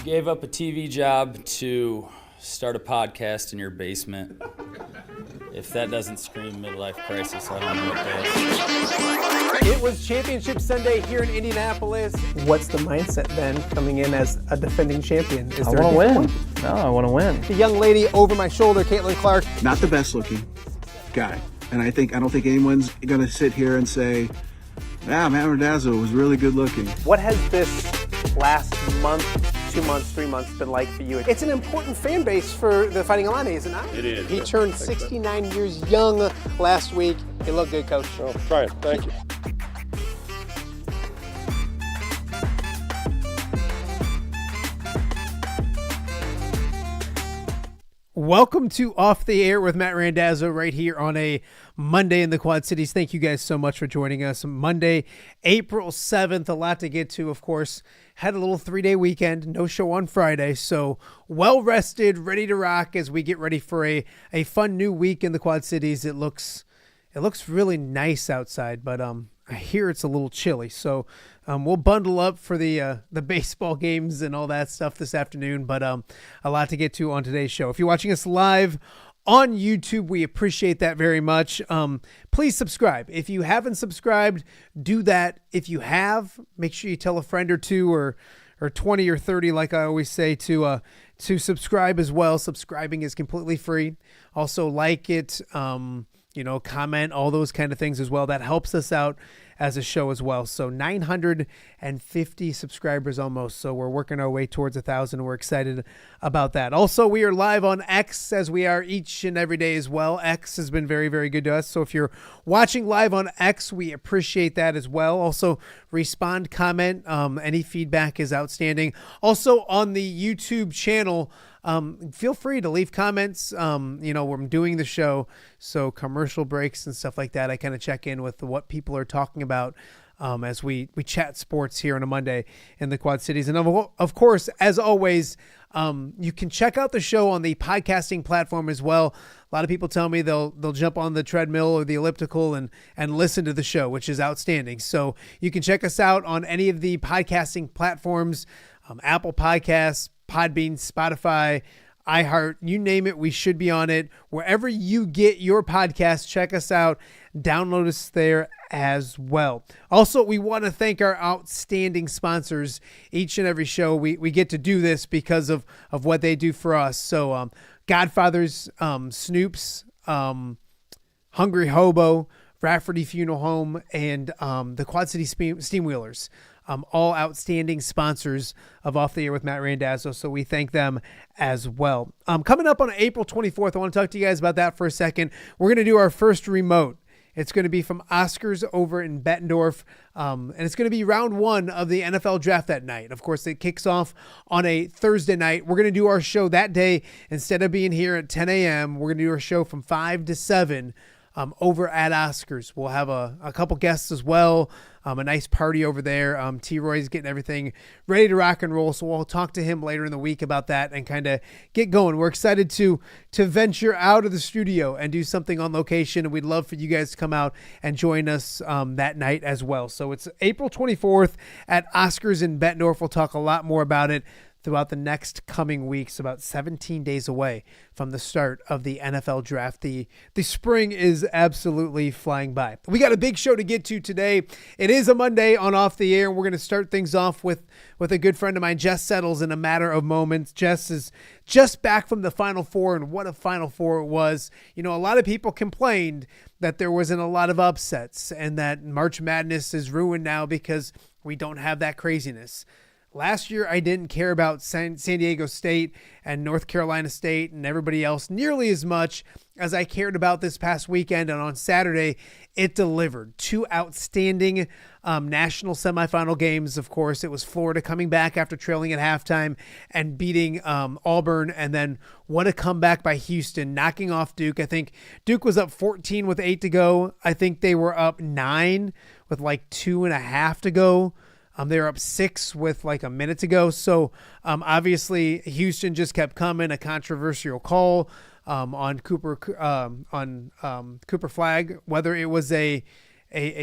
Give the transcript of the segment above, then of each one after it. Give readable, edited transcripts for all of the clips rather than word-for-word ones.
Gave up a TV job to start a podcast in your basement. If that doesn't scream midlife crisis, I don't know what does. It was Championship Sunday here in Indianapolis. What's the mindset then coming in as a defending champion? I want to win. No, I want to win. The young lady over my shoulder, Caitlin Clark. Not the best looking guy. And I don't think anyone's going to sit here and say, Matt Randazzo was really good looking. What has this last month, 2 months, 3 months been like for you? It's an important fan base for the Fighting Illini, is it not? It is. He turned 69 years young last week. He looked good, Coach. Oh, trying. Thank you. Welcome to Off the Air with Matt Randazzo right here on a Monday in the Quad Cities. Thank you guys so much for joining us. Monday, April 7th, a lot to get to, of course. Had a little 3-day weekend, no show on Friday, so well rested, ready to rock as we get ready for a fun new week in the Quad Cities. It looks really nice outside, but I hear it's a little chilly, so we'll bundle up for the baseball games and all that stuff this afternoon, but a lot to get to on today's show. If you're watching us live on YouTube, we appreciate that very much. Please subscribe. If you haven't subscribed, do that. If you have, make sure you tell a friend or two or 20 or 30, like I always say, to subscribe as well. Subscribing is completely free. Also like it, comment, all those kind of things as well. That helps us out as a show as well. So 950 subscribers almost. So we're working our way towards 1,000. We're excited about that. Also, we are live on X as we are each and every day as well. X has been very, very good to us. So if you're watching live on X, we appreciate that as well. Also, respond, comment. Any feedback is outstanding. Also on the YouTube channel, feel free to leave comments. We're doing the show, so commercial breaks and stuff like that, I kind of check in with what people are talking about as we chat sports here on a Monday in the Quad Cities. And of course, as always, you can check out the show on the podcasting platform as well. A lot of people tell me they'll jump on the treadmill or the elliptical and listen to the show, which is outstanding. So you can check us out on any of the podcasting platforms, Apple Podcasts, Podbean, Spotify, iHeart, you name it, we should be on it. Wherever you get your podcast, check us out. Download us there as well. Also, we want to thank our outstanding sponsors. Each and every show, we get to do this because of what they do for us. So Godfather's, Snoop's, Hungry Hobo, Rafferty Funeral Home, and the Quad City Steam Wheelers. All outstanding sponsors of Off the Air with Matt Randazzo, so we thank them as well. Coming up on April 24th, I want to talk to you guys about that for a second. We're going to do our first remote. It's going to be from Oscars over in Bettendorf, and it's going to be round one of the NFL draft that night. Of course, it kicks off on a Thursday night. We're going to do our show that day. Instead of being here at 10 a.m., we're going to do our show from 5 to 7 over at Oscars. We'll have a couple guests as well, a nice party over there. T-Roy's getting everything ready to rock and roll, so we'll talk to him later in the week about that and kind of get going. We're excited to venture out of the studio and do something on location, and we'd love for you guys to come out and join us that night as well. So it's April 24th at Oscars in Bettendorf. We'll talk a lot more about it throughout the next coming weeks, about 17 days away from the start of the NFL draft. The spring is absolutely flying by. We got a big show to get to today. It is a Monday on Off the Air, and we're going to start things off with a good friend of mine, Jess Settles, in a matter of moments. Jess is just back from the Final Four, and what a Final Four it was. A lot of people complained that there wasn't a lot of upsets and that March Madness is ruined now because we don't have that craziness. last year I didn't care about San Diego State and North Carolina State and everybody else nearly as much as I cared about this past weekend. And on Saturday, it delivered 2 outstanding national semifinal games. Of course, it was Florida coming back after trailing at halftime and beating Auburn, and then what a comeback by Houston, knocking off Duke. I think Duke was up 14 with 8 to go. I think they were up 9 with like 2.5 to go. They were up 6 with like a minute to go. So obviously Houston just kept coming. A controversial call on Cooper Flag, whether it was a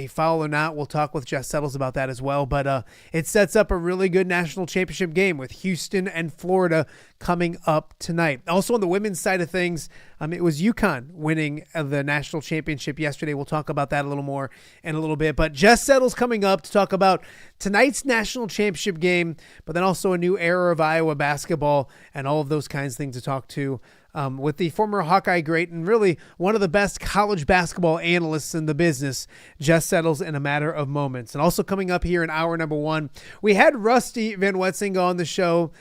foul or not. We'll talk with Jess Settles about that as well. But it sets up a really good national championship game with Houston and Florida coming up tonight. Also on the women's side of things, it was UConn winning the national championship yesterday. We'll talk about that a little more in a little bit. But Jess Settles coming up to talk about tonight's national championship game, but then also a new era of Iowa basketball and all of those kinds of things to talk to. With the former Hawkeye great and really one of the best college basketball analysts in the business, Jess Settles, in a matter of moments. And also coming up here in hour number 1, we had Rusty VanWetzinga on the show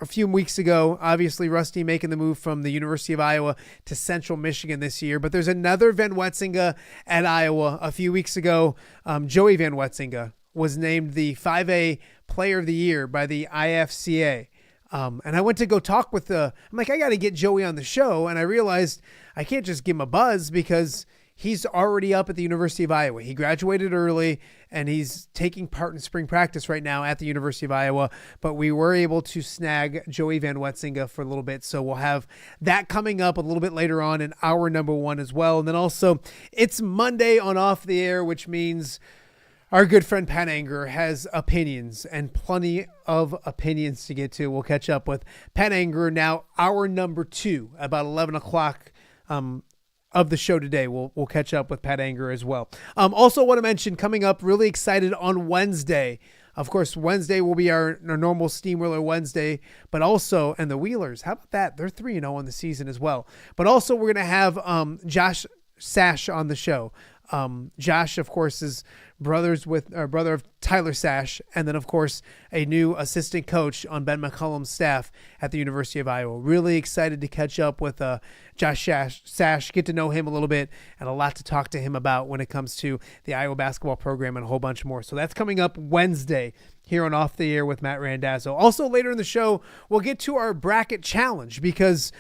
a few weeks ago. Obviously, Rusty making the move from the University of Iowa to Central Michigan this year. But there's another VanWetzinga at Iowa. A few weeks ago, Joey VanWetzinga was named the 5A Player of the Year by the IFCA. And I went to go talk with I'm like, I got to get Joey on the show. And I realized I can't just give him a buzz because he's already up at the University of Iowa. He graduated early and he's taking part in spring practice right now at the University of Iowa. But we were able to snag Joey VanWetzinga for a little bit. So we'll have that coming up a little bit later on in hour number 1 as well. And then also it's Monday on Off the Air, which means our good friend Pat Anger has opinions and plenty of opinions to get to. We'll catch up with Pat Anger now, hour number 2, about 11 o'clock of the show today. We'll catch up with Pat Anger as well. Also want to mention coming up, really excited on Wednesday. Of course, Wednesday will be our normal Steamwheeler Wednesday, but also, and the Wheelers, how about that? They're 3-0 in the season as well. But also we're going to have Josh Sash on the show. Josh, of course, is brother of Tyler Sash, and then, of course, a new assistant coach on Ben McCullum's staff at the University of Iowa. Really excited to catch up with Josh Sash, get to know him a little bit, and a lot to talk to him about when it comes to the Iowa basketball program and a whole bunch more. So that's coming up Wednesday here on Off the Air with Matt Randazzo. Also, later in the show, we'll get to our bracket challenge because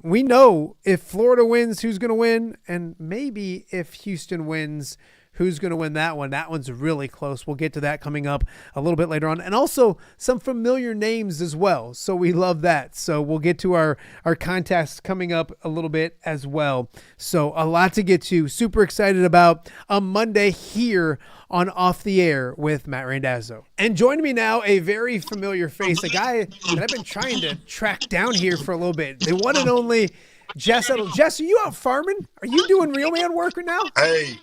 we know if Florida wins, who's going to win, and maybe if Houston wins, who's going to win that one. That one's really close. We'll get to that coming up a little bit later on. And also some familiar names as well. So we love that. So we'll get to our contest coming up a little bit as well. So a lot to get to. Super excited about a Monday here on Off the Air with Matt Randazzo. And joining me now, a very familiar face, a guy that I've been trying to track down here for a little bit. The one and only Jess Settles. Jess, are you out farming? Are you doing real man work right now? Hey,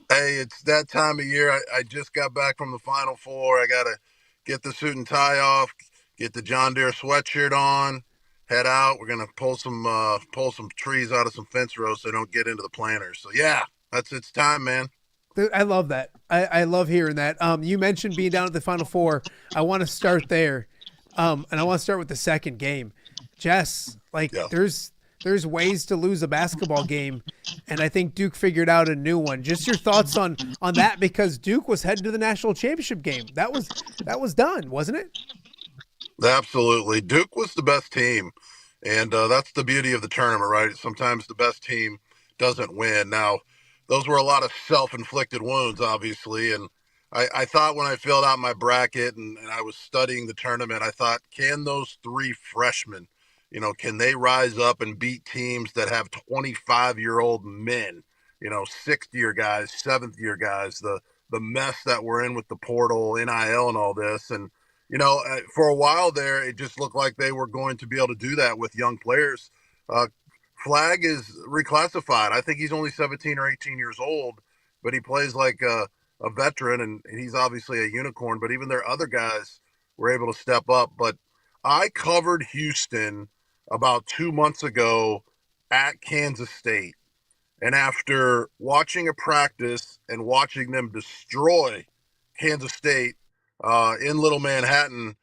it's that time of year. I just got back from the Final Four. I got to get the suit and tie off, get the John Deere sweatshirt on, head out. We're going to pull some trees out of some fence rows so they don't get into the planters. So, yeah, it's time, man. I love that. I love hearing that. You mentioned being down at the Final Four. I want to start there, and I want to start with the second game. Jess, there's ways to lose a basketball game, and I think Duke figured out a new one. Just your thoughts on that, because Duke was headed to the national championship game. That was done, wasn't it? Absolutely. Duke was the best team, and that's the beauty of the tournament, right? Sometimes the best team doesn't win. Now, those were a lot of self-inflicted wounds, obviously, and I thought when I filled out my bracket and I was studying the tournament, I thought, can those 3 freshmen, can they rise up and beat teams that have 25-year-old men, 6th-year guys, 7th-year guys, the mess that we're in with the portal, NIL, and all this. And, for a while there, it just looked like they were going to be able to do that with young players. Flag is reclassified. I think he's only 17 or 18 years old, but he plays like a veteran, and he's obviously a unicorn. But even their other guys were able to step up. But I covered Houston about 2 months ago at Kansas State. And after watching a practice and watching them destroy Kansas State, in Little Manhattan.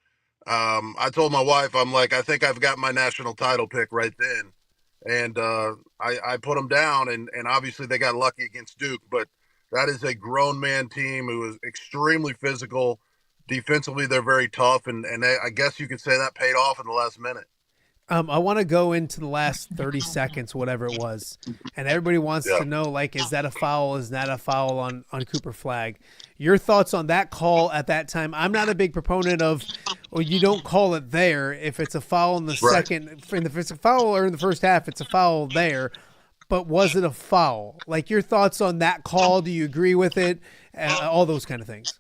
I told my wife, I'm like, I think I've got my national title pick right then. And I put them down, and obviously they got lucky against Duke, but that is a grown man team who is extremely physical. Defensively, they're very tough, and I guess you could say that paid off in the last minute. I want to go into the last 30 seconds, whatever it was. And everybody wants to know, like, is that a foul? Is that a foul on Cooper Flagg? Your thoughts on that call at that time? I'm not a big proponent of, well, you don't call it there. If it's a foul in the second, if it's a foul or in the first half, it's a foul there. But was it a foul? Like, your thoughts on that call? Do you agree with it? All those kind of things.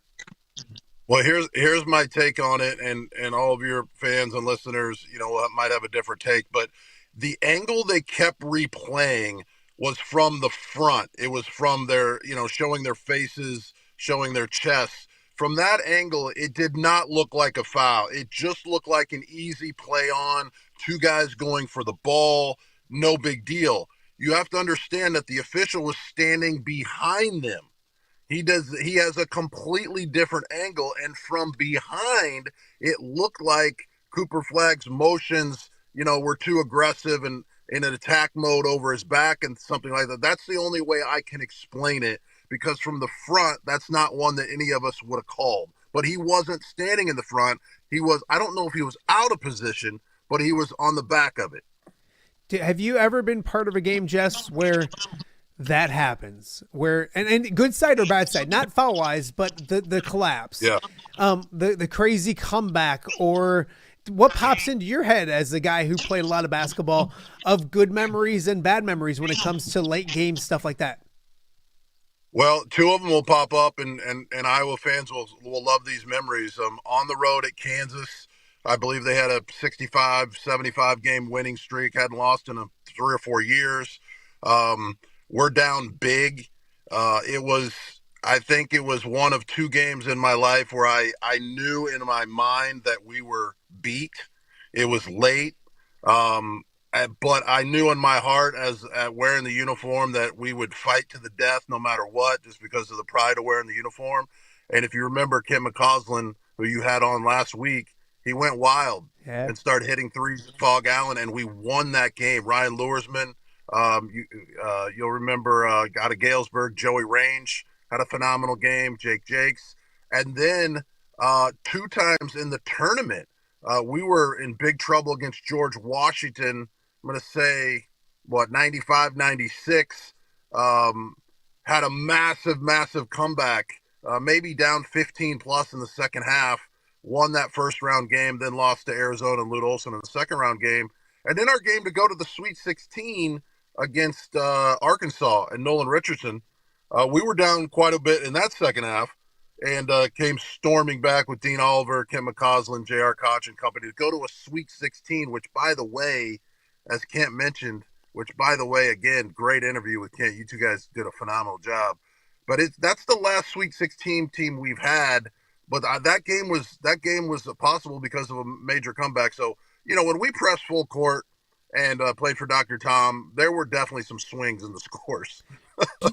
Well, here's my take on it, and all of your fans and listeners, might have a different take, but the angle they kept replaying was from the front. It was from their, showing their faces, showing their chests. From that angle, it did not look like a foul. It just looked like an easy play on, two guys going for the ball, no big deal. You have to understand that the official was standing behind them. He has a completely different angle, and from behind, it looked like Cooper Flagg's motions, were too aggressive and in an attack mode over his back and something like that. That's the only way I can explain it, because from the front, that's not one that any of us would have called. But he wasn't standing in the front. I don't know if he was out of position, but he was on the back of it. Have you ever been part of a game, Jess, where that happens, where and good side or bad side, not foul wise, but the collapse, the crazy comeback, or what pops into your head as a guy who played a lot of basketball of good memories and bad memories when it comes to late game stuff like that? Well, two of them will pop up, and Iowa fans will love these memories. On the road at Kansas, I believe they had a 65, 75 game winning streak, hadn't lost in 3 or 4 years. We're down big. I think it was one of 2 games in my life where I knew in my mind that we were beat. It was late. But I knew in my heart as wearing the uniform that we would fight to the death no matter what, just because of the pride of wearing the uniform. And if you remember Kim McCausland, who you had on last week, he went wild and started hitting threes at Fog Allen, and we won that game. Ryan Luersman, you'll remember out of Galesburg, Joey Range had a phenomenal game, Jake Jakes. And then 2 times in the tournament, we were in big trouble against George Washington. I'm going to say, 95, 96, had a massive comeback, maybe down 15 plus in the second half, won that first round game, then lost to Arizona and Lute Olson in the second round game. And then our game to go to the Sweet 16 against Arkansas and Nolan Richardson, we were down quite a bit in that second half, and came storming back with Dean Oliver, Kim McCausland, J.R. Koch and company to go to a Sweet 16, which, by the way, as Kent mentioned, again, great interview with Kent. You two guys did a phenomenal job. But that's the last Sweet 16 team we've had. But that game was possible because of a major comeback. So, when we pressed full court and played for Dr. Tom, there were definitely some swings in the scores.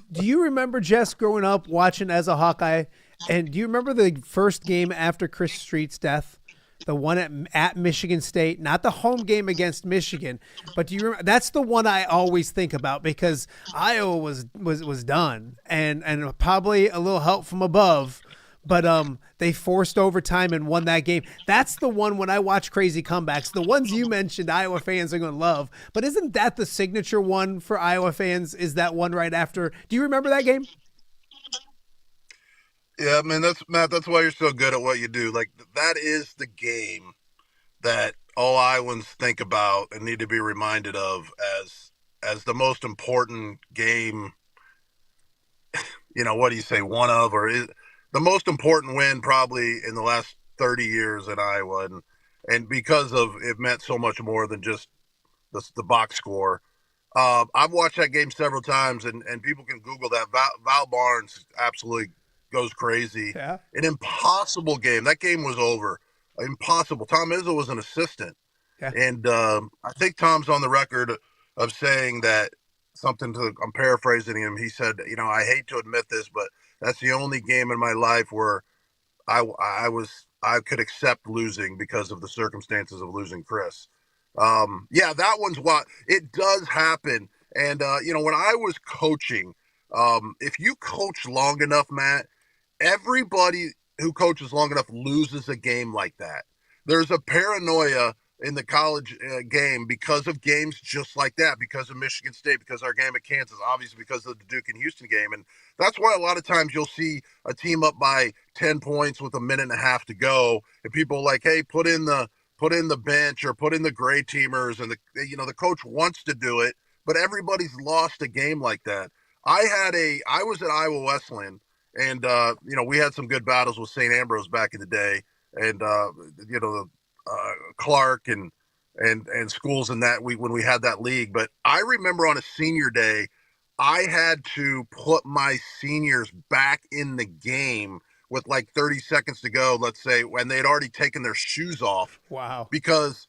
Do you remember, Jess, growing up watching as a Hawkeye? And do you remember the first game after Chris Street's death? The one at Michigan State, not the home game against Michigan, but do you remember? That's the one I always think about, because Iowa was done, and probably a little help from above, but they forced overtime and won that game. That's the one when I watch crazy comebacks. The ones you mentioned, Iowa fans are going to love, but isn't that the signature one for Iowa fans? Is that one right after? Do you remember that game? Yeah, man, that's why you're so good at what you do. Like, that is the game that all Iowans think about and need to be reminded of as the most important game. What do you say, one of, or is the most important win probably in the last 30 years in Iowa, and because of it meant so much more than just the box score. I've watched that game several times, and people can Google that. Val Barnes absolutely goes crazy. Yeah. An impossible game. That game was over. Impossible. Tom Izzo was an assistant. Yeah. And I think Tom's on the record of saying that I'm paraphrasing him. He said, I hate to admit this, but that's the only game in my life where I could accept losing because of the circumstances of losing Chris. Yeah, that one's what it does happen. And when I was coaching, if you coach long enough, Matt, everybody who coaches long enough loses a game like that. There's a paranoia in the college game because of games just like that, because of Michigan State, because our game at Kansas, obviously because of the Duke and Houston game. And that's why a lot of times you'll see a team up by 10 points with a minute and a half to go, and people are like, hey, put in the bench or put in the gray teamers, and the coach wants to do it, but everybody's lost a game like that. I was at Iowa Wesleyan, and we had some good battles with St. Ambrose back in the day, and Clark and schools in that when we had that league. But I remember on a senior day, I had to put my seniors back in the game with like 30 seconds to go, let's say, when they'd already taken their shoes off. Wow. Because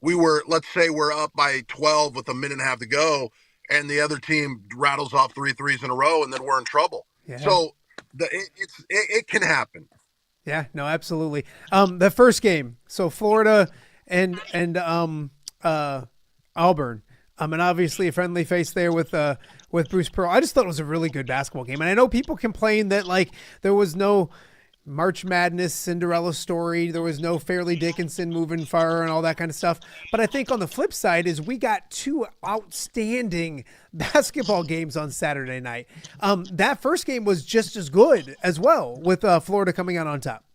let's say we're up by 12 with a minute and a half to go, and the other team rattles off 3 threes in a row, and then we're in trouble. Yeah. So it can happen. Yeah, no, absolutely. The first game, so Florida and Auburn, and obviously a friendly face there with Bruce Pearl. I just thought it was a really good basketball game, and I know people complain that like there was no March Madness Cinderella story, there was no Fairleigh Dickinson moving far and all that kind of stuff. But I think on the flip side is we got 2 outstanding basketball games on Saturday night. That first game was just as good as well, with Florida coming out on top.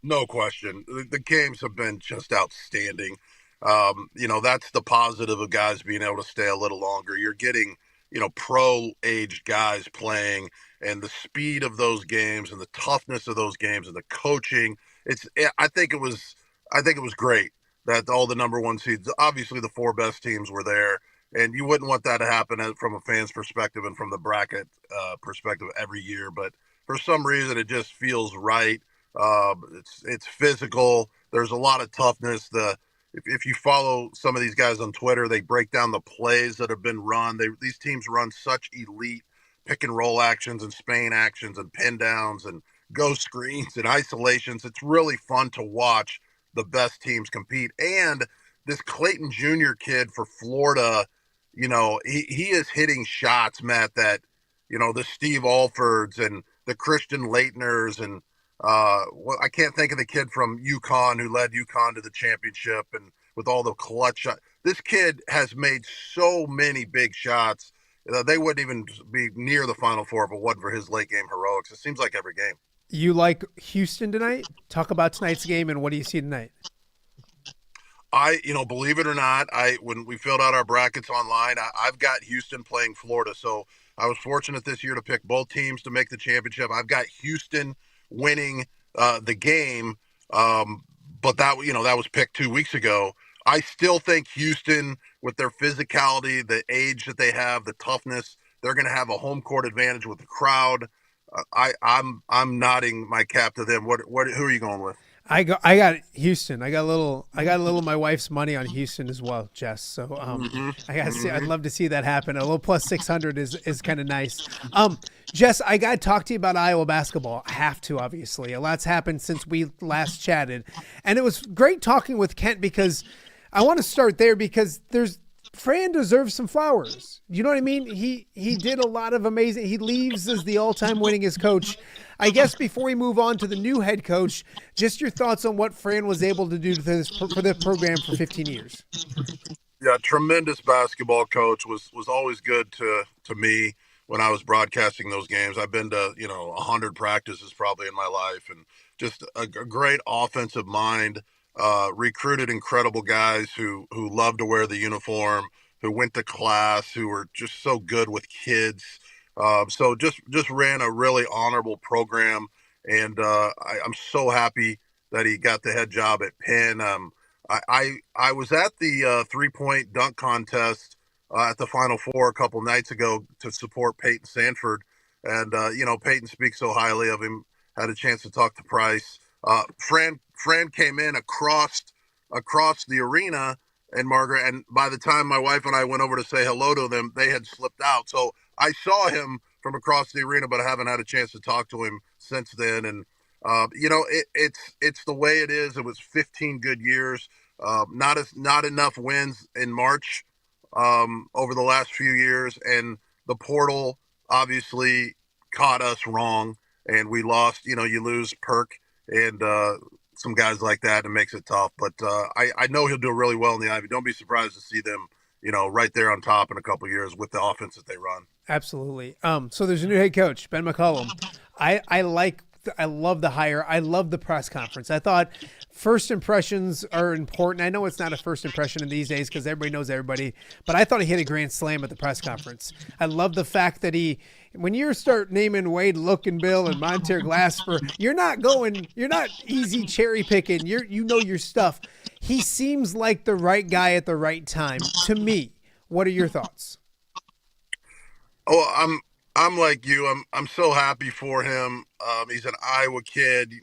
No question. The games have been just outstanding. That's the positive of guys being able to stay a little longer. You're getting, pro-aged guys playing, and the speed of those games and the toughness of those games and the coaching. I think it was great that all the number 1 seeds, obviously the 4 best teams were there, and you wouldn't want that to happen from a fan's perspective and from the bracket perspective every year. But for some reason, it just feels right. It's physical. There's a lot of toughness. If you follow some of these guys on Twitter, they break down the plays that have been run. These teams run such elite pick and roll actions and Spain actions and pin downs and go screens and isolations. It's really fun to watch the best teams compete. And this Clayton Jr. kid for Florida, he is hitting shots, Matt, that, the Steve Alfords and the Christian Leitners and I can't think of the kid from UConn who led UConn to the championship and with all the clutch shots. This kid has made so many big shots. They wouldn't even be near the Final Four if it wasn't for his late game heroics. It seems like every game. You like Houston tonight? Talk about tonight's game and what do you see tonight? Believe it or not, when we filled out our brackets online, I've got Houston playing Florida. So I was fortunate this year to pick both teams to make the championship. I've got Houston winning the game, but that was picked 2 weeks ago. I still think Houston, with their physicality, the age that they have, the toughness, they're going to have a home court advantage with the crowd. I'm nodding my cap to them. Who are you going with? I got Houston. I got a little of my wife's money on Houston as well, Jess. So I got to see. I'd love to see that happen. A little plus 600 is kind of nice. Jess, I got to talk to you about Iowa basketball. I have to, obviously. A lot's happened since we last chatted, and it was great talking with Kent because I want to start there because Fran deserves some flowers. You know what I mean? He did a lot of amazing. He leaves as the all-time winningest coach. I guess before we move on to the new head coach, just your thoughts on what Fran was able to do for the program for 15 years. Yeah, tremendous basketball coach. Was always good to me when I was broadcasting those games. I've been to 100 practices probably in my life, and just a great offensive mind. Recruited incredible guys who love to wear the uniform, who went to class, who were just so good with kids. So just ran a really honorable program, and I'm so happy that he got the head job at Penn. I was at the 3-point dunk contest at the Final Four a couple nights ago to support Peyton Sanford, and Peyton speaks so highly of him. Had a chance to talk to Price. Fran came in across the arena, and Margaret, and by the time my wife and I went over to say hello to them, they had slipped out. So I saw him from across the arena, but I haven't had a chance to talk to him since then. And It's the way it is. It was 15 good years. Not enough wins in March over the last few years, and the portal obviously caught us wrong, and we lost. You lose Perk and some guys like that, and it makes it tough. But I know he'll do really well in the Ivy. Don't be surprised to see them, right there on top in a couple of years with the offense that they run. Absolutely. So there's a new head coach, Ben McCullum. I love the hire. I love the press conference. I thought first impressions are important. I know it's not a first impression in these days because everybody knows everybody, but I thought he hit a grand slam at the press conference. I love the fact that when you start naming Wade Bill and Monteer Glasper, you're not easy cherry picking. You know your stuff. He seems like the right guy at the right time to me. What are your thoughts? Oh, I'm like you. I'm so happy for him. He's an Iowa kid.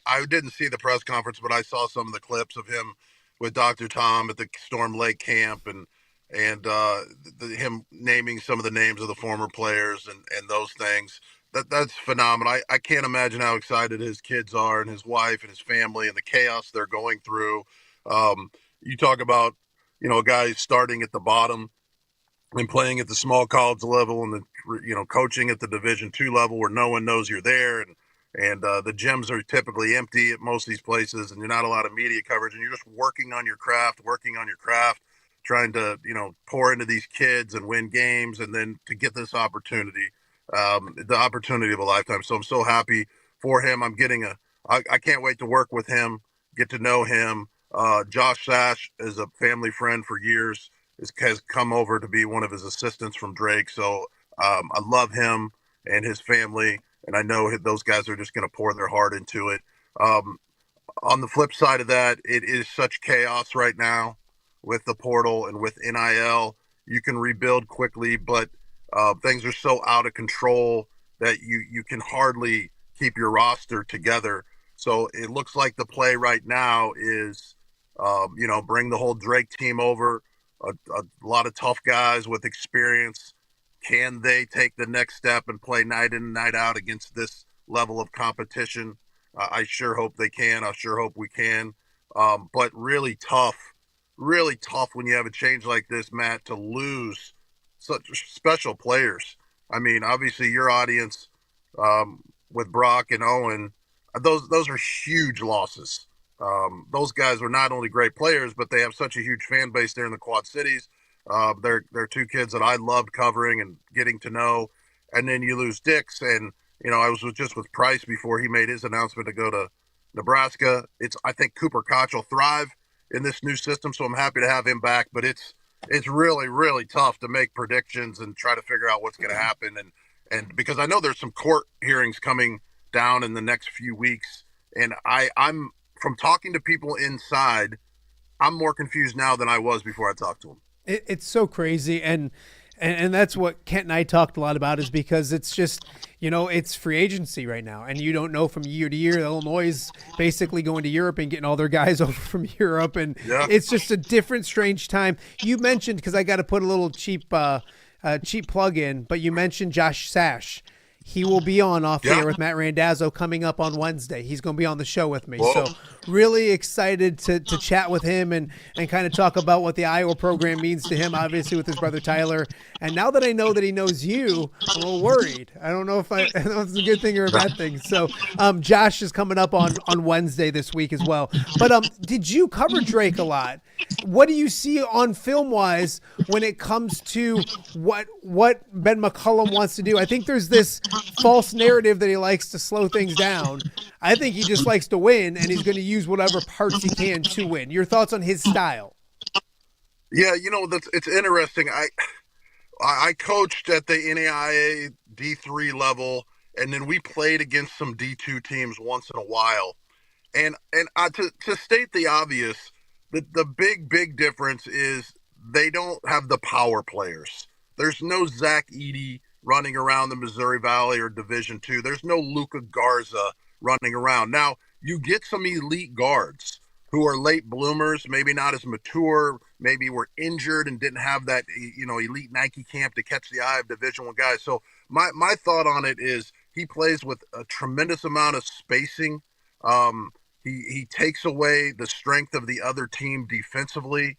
I didn't see the press conference, but I saw some of the clips of him with Dr. Tom at the Storm Lake camp and him naming some of the names of the former players and those things. That's phenomenal. I can't imagine how excited his kids are and his wife and his family and the chaos they're going through. You talk about, a guy starting at the bottom and playing at the small college level and coaching at the Division II level where no one knows you're there and the gyms are typically empty at most of these places and you're not a lot of media coverage and you're just working on your craft, trying to pour into these kids and win games and then to get this opportunity, the opportunity of a lifetime. So I'm so happy for him. I can't wait to work with him, get to know him. Josh Sash is a family friend for years. Has come over to be one of his assistants from Drake. So I love him and his family, and I know those guys are just going to pour their heart into it. On the flip side of that, it is such chaos right now with the portal and with NIL. You can rebuild quickly, but things are so out of control that you can hardly keep your roster together. So it looks like the play right now is, bring the whole Drake team over. A lot of tough guys with experience. Can they take the next step and play night in and night out against this level of competition? I sure hope they can. I sure hope we can. But really tough when you have a change like this, Matt, to lose such special players. I mean, obviously your audience with Brock and Owen, those are huge losses. Those guys are not only great players, but they have such a huge fan base there in the Quad Cities. They're two kids that I loved covering and getting to know. And then you lose Dix. And, I was just with Price before he made his announcement to go to Nebraska. I think Cooper Koch will thrive in this new system. So I'm happy to have him back, but it's really, really tough to make predictions and try to figure out what's going to happen. And because I know there's some court hearings coming down in the next few weeks. And I'm, from talking to people inside, I'm more confused now than I was before I talked to them. It's so crazy. And that's what Kent and I talked a lot about is because it's just, it's free agency right now. And you don't know from year to year. Illinois is basically going to Europe and getting all their guys over from Europe. And It's just a different, strange time. You mentioned, because I got to put a little cheap plug in, but you mentioned Josh Sash. He will be on Off the Air with Matt Randazzo coming up on Wednesday. He's going to be on the show with me. Whoa. So really excited to chat with him and kind of talk about what the Iowa program means to him, obviously with his brother Tyler. And now that I know that he knows you, I'm a little worried. I don't know if it's a good thing or a bad thing. So Josh is coming up on Wednesday this week as well. But did you cover Drake a lot? What do you see on film-wise when it comes to what Ben McCullum wants to do? I think there's this false narrative that he likes to slow things down. I think he just likes to win, and he's going to use whatever parts he can to win. Your thoughts on his style? Yeah, it's interesting. I coached at the NAIA D3 level, and then we played against some D2 teams once in a while. And to state the obvious, the big difference is they don't have the power players. There's no Zach Edey running around the Missouri Valley or Division II. There's no Luca Garza running around. Now, you get some elite guards who are late bloomers, maybe not as mature, maybe were injured and didn't have that, elite Nike camp to catch the eye of Division I guys. So my thought on it is he plays with a tremendous amount of spacing. He takes away the strength of the other team defensively.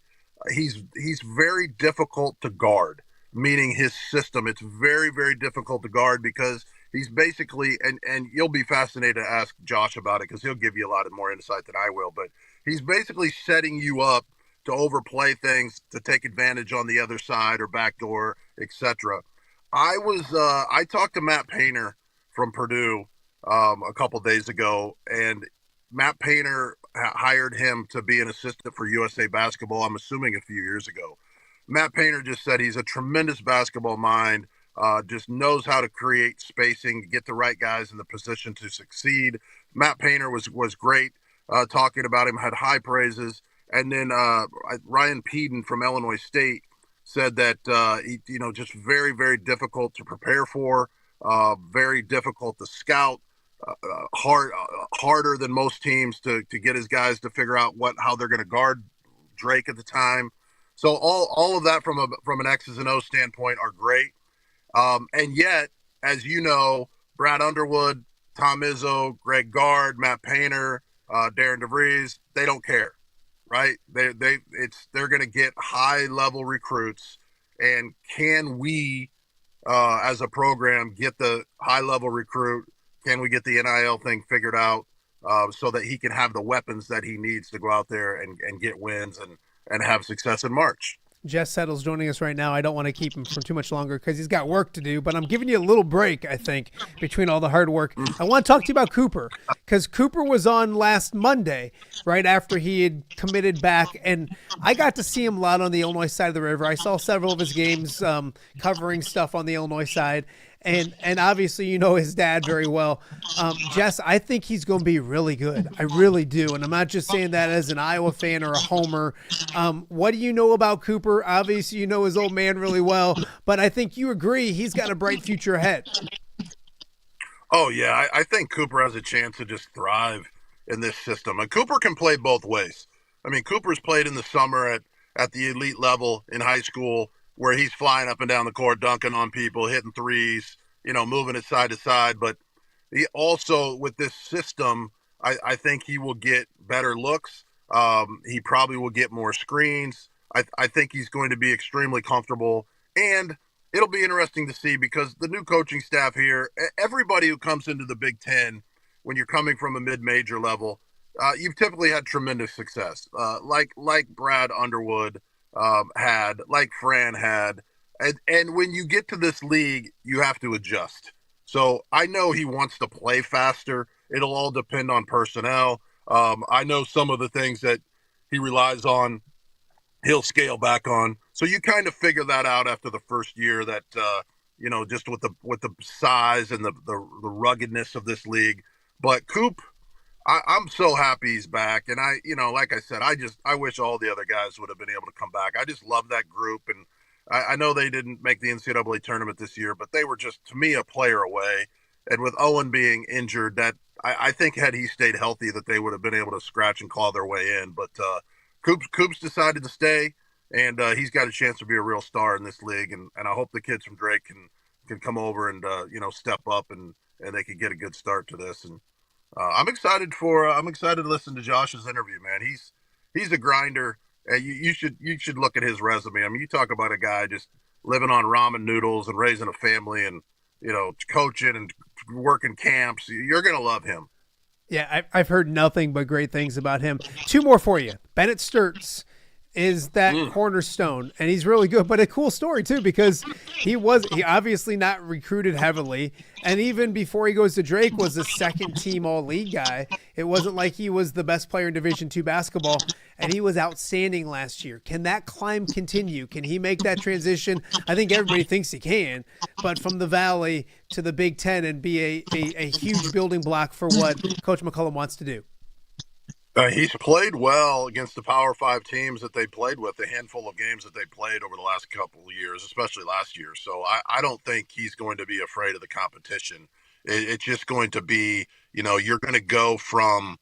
He's very difficult to guard, meaning his system. It's very, very difficult to guard because he's basically, and you'll be fascinated to ask Josh about it because he'll give you a lot of more insight than I will, but he's basically setting you up to overplay things, to take advantage on the other side or backdoor, etc. I talked to Matt Painter from Purdue a couple days ago, and Matt Painter hired him to be an assistant for USA Basketball, I'm assuming a few years ago. Matt Painter just said he's a tremendous basketball mind, just knows how to create spacing, get the right guys in the position to succeed. Matt Painter was great talking about him, had high praises. And then Ryan Peden from Illinois State said that, just very, very difficult to prepare for, very difficult to scout, harder than most teams to get his guys to figure out how they're going to guard Drake at the time. So all of that from an X's and O standpoint are great. And yet, as you know, Brad Underwood, Tom Izzo, Greg Gard, Matt Painter, Darren DeVries, they don't care. Right? They're going to get high level recruits, and can we, as a program, get the high level recruit? Can we get the NIL thing figured out so that he can have the weapons that he needs to go out there and get wins and have success in March? Jess Settles joining us right now. I don't want to keep him for too much longer because he's got work to do, but I'm giving you a little break, I think, between all the hard work. I want to talk to you about Cooper because Cooper was on last Monday right after he had committed back, and I got to see him a lot on the Illinois side of the river. I saw several of his games covering stuff on the Illinois side, and obviously you know his dad very well. Jess, I think he's going to be really good. I really do, and I'm not just saying that as an Iowa fan or a homer. What do you know about Cooper? Obviously you know his old man really well, but I think you agree he's got a bright future ahead. Oh, yeah, I think Cooper has a chance to just thrive in this system. And Cooper can play both ways. I mean, Cooper's played in the summer at the elite level in high school where he's flying up and down the court, dunking on people, hitting threes, moving it side to side. But he also, with this system, I think he will get better looks. He probably will get more screens. I think he's going to be extremely comfortable. And it'll be interesting to see because the new coaching staff here, everybody who comes into the Big Ten, when you're coming from a mid-major level, you've typically had tremendous success, like Brad Underwood had, like Fran had. And when you get to this league, you have to adjust. So I know he wants to play faster. It'll all depend on personnel. I know some of the things that he relies on, he'll scale back on. So you kind of figure that out after the first year that, just with the size and the ruggedness of this league. But Coop, I'm so happy he's back. And like I said, I wish all the other guys would have been able to come back. I just love that group. And I know they didn't make the NCAA tournament this year, but they were just, to me, a player away. And with Owen being injured, that I think had he stayed healthy, that they would have been able to scratch and claw their way in. But Coops decided to stay, and he's got a chance to be a real star in this league. And I hope the kids from Drake can come over and step up and they can get a good start to this. And I'm excited to listen to Josh's interview, man. He's a grinder. You should look at his resume. I mean, you talk about a guy just living on ramen noodles and raising a family and coaching and working camps. You're gonna love him. Yeah, I've heard nothing but great things about him. Two more for you. Bennett Sturtz is that cornerstone, and he's really good. But a cool story too, because he obviously not recruited heavily, and even before he goes to Drake was a second team all league guy. It wasn't like he was the best player in Division II basketball, and he was outstanding last year. Can that climb continue? Can he make that transition? I think everybody thinks he can, but from the Valley to the Big Ten and be a huge building block for what Coach McCullum wants to do. He's played well against the Power 5 teams that they played with, the handful of games that they played over the last couple of years, especially last year. So I don't think he's going to be afraid of the competition. It's just going to be, you're going to go from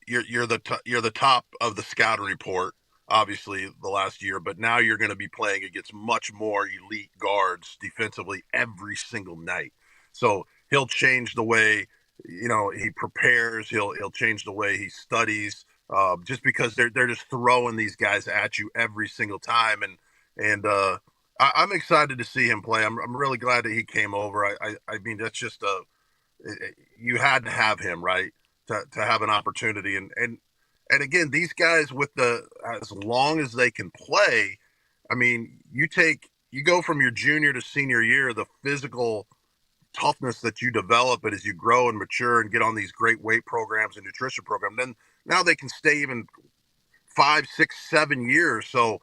you're the top of the scouting report, obviously the last year, but now you're going to be playing against much more elite guards defensively every single night. So he'll change the way, he prepares. He'll change the way he studies, just because they're just throwing these guys at you every single time. And I'm excited to see him play. I'm really glad that he came over. I mean, that's just you had to have him, right, to have an opportunity. And again, these guys as long as they can play, I mean, you go from your junior to senior year, the physical toughness that you develop as you grow and mature and get on these great weight programs and nutrition programs. Then now they can stay even 5, 6, 7 years. So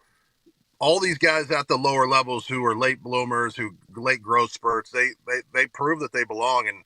all these guys at the lower levels who are late bloomers, who late growth spurts, they prove that they belong. And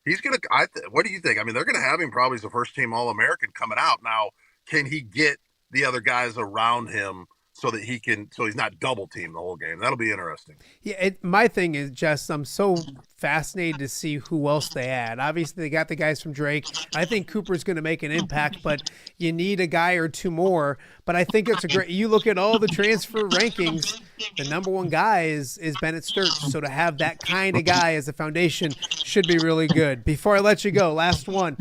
he's going to, what do you think? I mean, they're going to have him probably as a first team All-American coming out. Now, can he get the other guys around him so he's not double teamed the whole game? That'll be interesting. Yeah, my thing is, Jess, I'm so fascinated to see who else they add. Obviously, they got the guys from Drake. I think Cooper's going to make an impact, but you need a guy or two more. But I think it's you look at all the transfer rankings, the number one guy is Bennett Sturch. So to have that kind of guy as a foundation should be really good. Before I let you go, last one.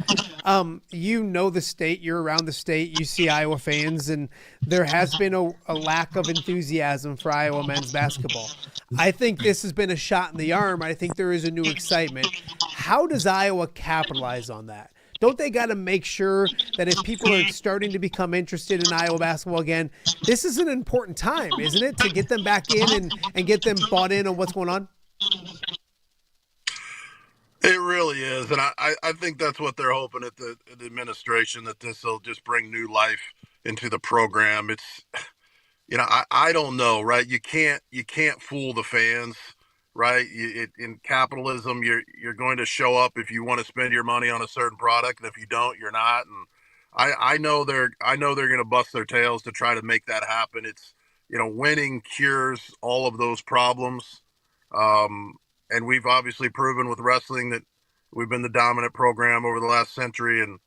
You know the state, you're around the state, you see Iowa fans, and there has been a lack of enthusiasm for Iowa men's basketball. I think this has been a shot in the arm. I think there is a new excitement. How does Iowa capitalize on that? Don't they got to make sure that if people are starting to become interested in Iowa basketball again, this is an important time, isn't it, to get them back in and get them bought in on what's going on? It really is. And I think that's what they're hoping at the administration, that this will just bring new life into the program. It's, I don't know, right? You can't fool the fans, right? In capitalism, you're going to show up if you want to spend your money on a certain product, and if you don't, you're not. And I know they're going to bust their tails to try to make that happen. It's, winning cures all of those problems. And we've obviously proven with wrestling that we've been the dominant program over the last century. And,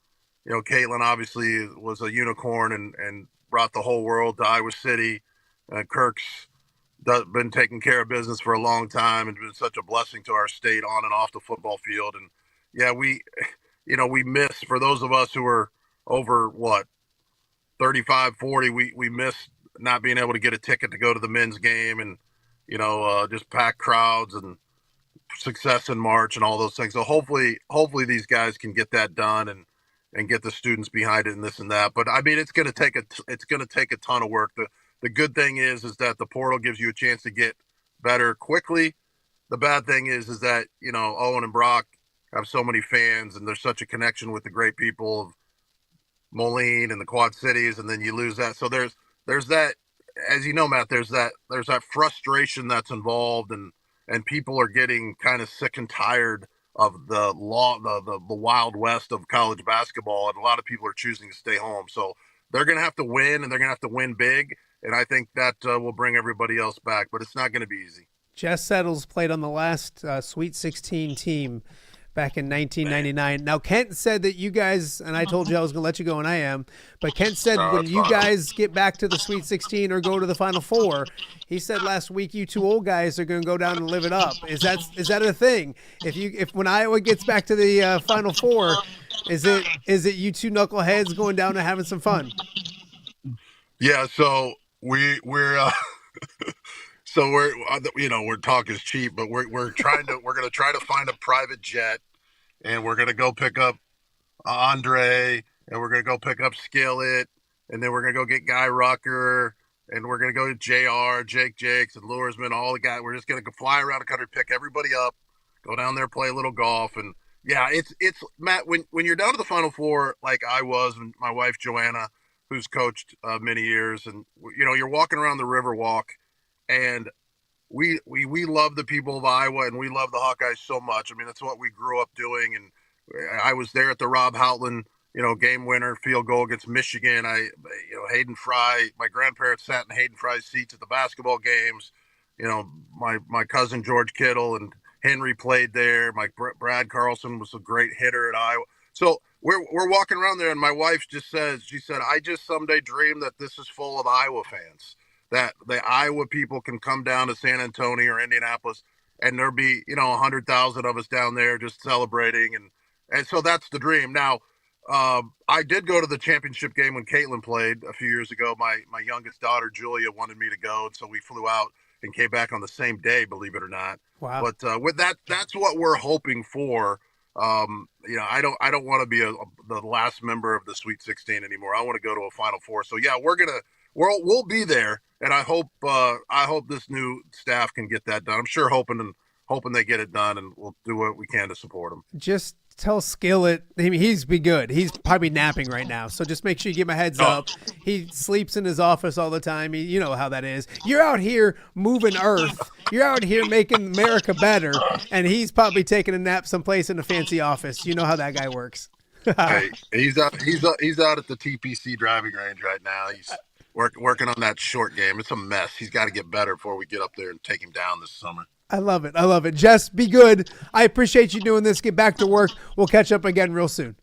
Caitlin obviously was a unicorn and brought the whole world to Iowa City. Kirk's been taking care of business for a long time and been such a blessing to our state on and off the football field. And yeah, we miss, for those of us who are over 35, 40, we miss not being able to get a ticket to go to the men's game and, just packed crowds and success in March and all those things. So hopefully these guys can get that done and get the students behind it and this and that. But I mean, it's going to take a ton of work. The good thing is that the portal gives you a chance to get better quickly. The bad thing is that, Owen and Brock have so many fans and there's such a connection with the great people of Moline and the Quad Cities. And then you lose that. So there's that, as you know, Matt, there's that frustration that's involved, and people are getting kind of sick and tired of the Wild West of college basketball, and a lot of people are choosing to stay home. So they're going to have to win, and they're going to have to win big, and I think that will bring everybody else back, but it's not going to be easy. Jess Settles played on the last Sweet 16 team back in 1999. Now, Kent said that you guys, and I told you I was going to let you go, and I am, but Kent said when you guys get back to the Sweet 16 or go to the Final Four, he said last week you two old guys are going to go down and live it up. Is that a thing? If when Iowa gets back to the Final Four, is it you two knuckleheads going down and having some fun? Yeah, so we're so we're talk is cheap, but we're going to try to find a private jet, and we're going to go pick up Andre, and we're going to go pick up Skillet, and then we're going to go get Guy Rucker, and we're going to go to JR, Jakes, and Luresman, all the guys. We're just going to fly around the country, pick everybody up, go down there, play a little golf. And yeah, it's Matt, when you're down to the Final Four, like I was, and my wife Joanna, who's coached many years, and you're walking around the Riverwalk, and we love the people of Iowa, and we love the Hawkeyes so much. I mean, that's what we grew up doing. And I was there at the Rob Houtland, game winner field goal against Michigan. Hayden Fry, my grandparents sat in Hayden Fry's seats at the basketball games. My cousin George Kittle and Henry played there. My Brad Carlson was a great hitter at Iowa. So we're walking around there, and my wife she said, I just someday dream that this is full of Iowa fans, that the Iowa people can come down to San Antonio or Indianapolis and there'll be, 100,000 of us down there just celebrating. And so that's the dream. Now, I did go to the championship game when Caitlin played a few years ago. My youngest daughter, Julia, wanted me to go. And so we flew out and came back on the same day, believe it or not. Wow. But with that's what we're hoping for. I don't want to be the last member of the Sweet 16 anymore. I want to go to a Final Four. So yeah, we'll be there, and I hope this new staff can get that done. I'm sure hoping they get it done, and we'll do what we can to support them. Just tell Skillet, he's be good. He's probably napping right now, so just make sure you give him a heads up. He sleeps in his office all the time. You know how that is. You're out here moving earth. You're out here making America better, and he's probably taking a nap someplace in a fancy office. You know how that guy works. Hey, he's out at the TPC driving range right now. He's working on that short game. It's a mess. He's got to get better before we get up there and take him down this summer. I love it. Jess, be good. I appreciate you doing this. Get back to work. We'll catch up again real soon.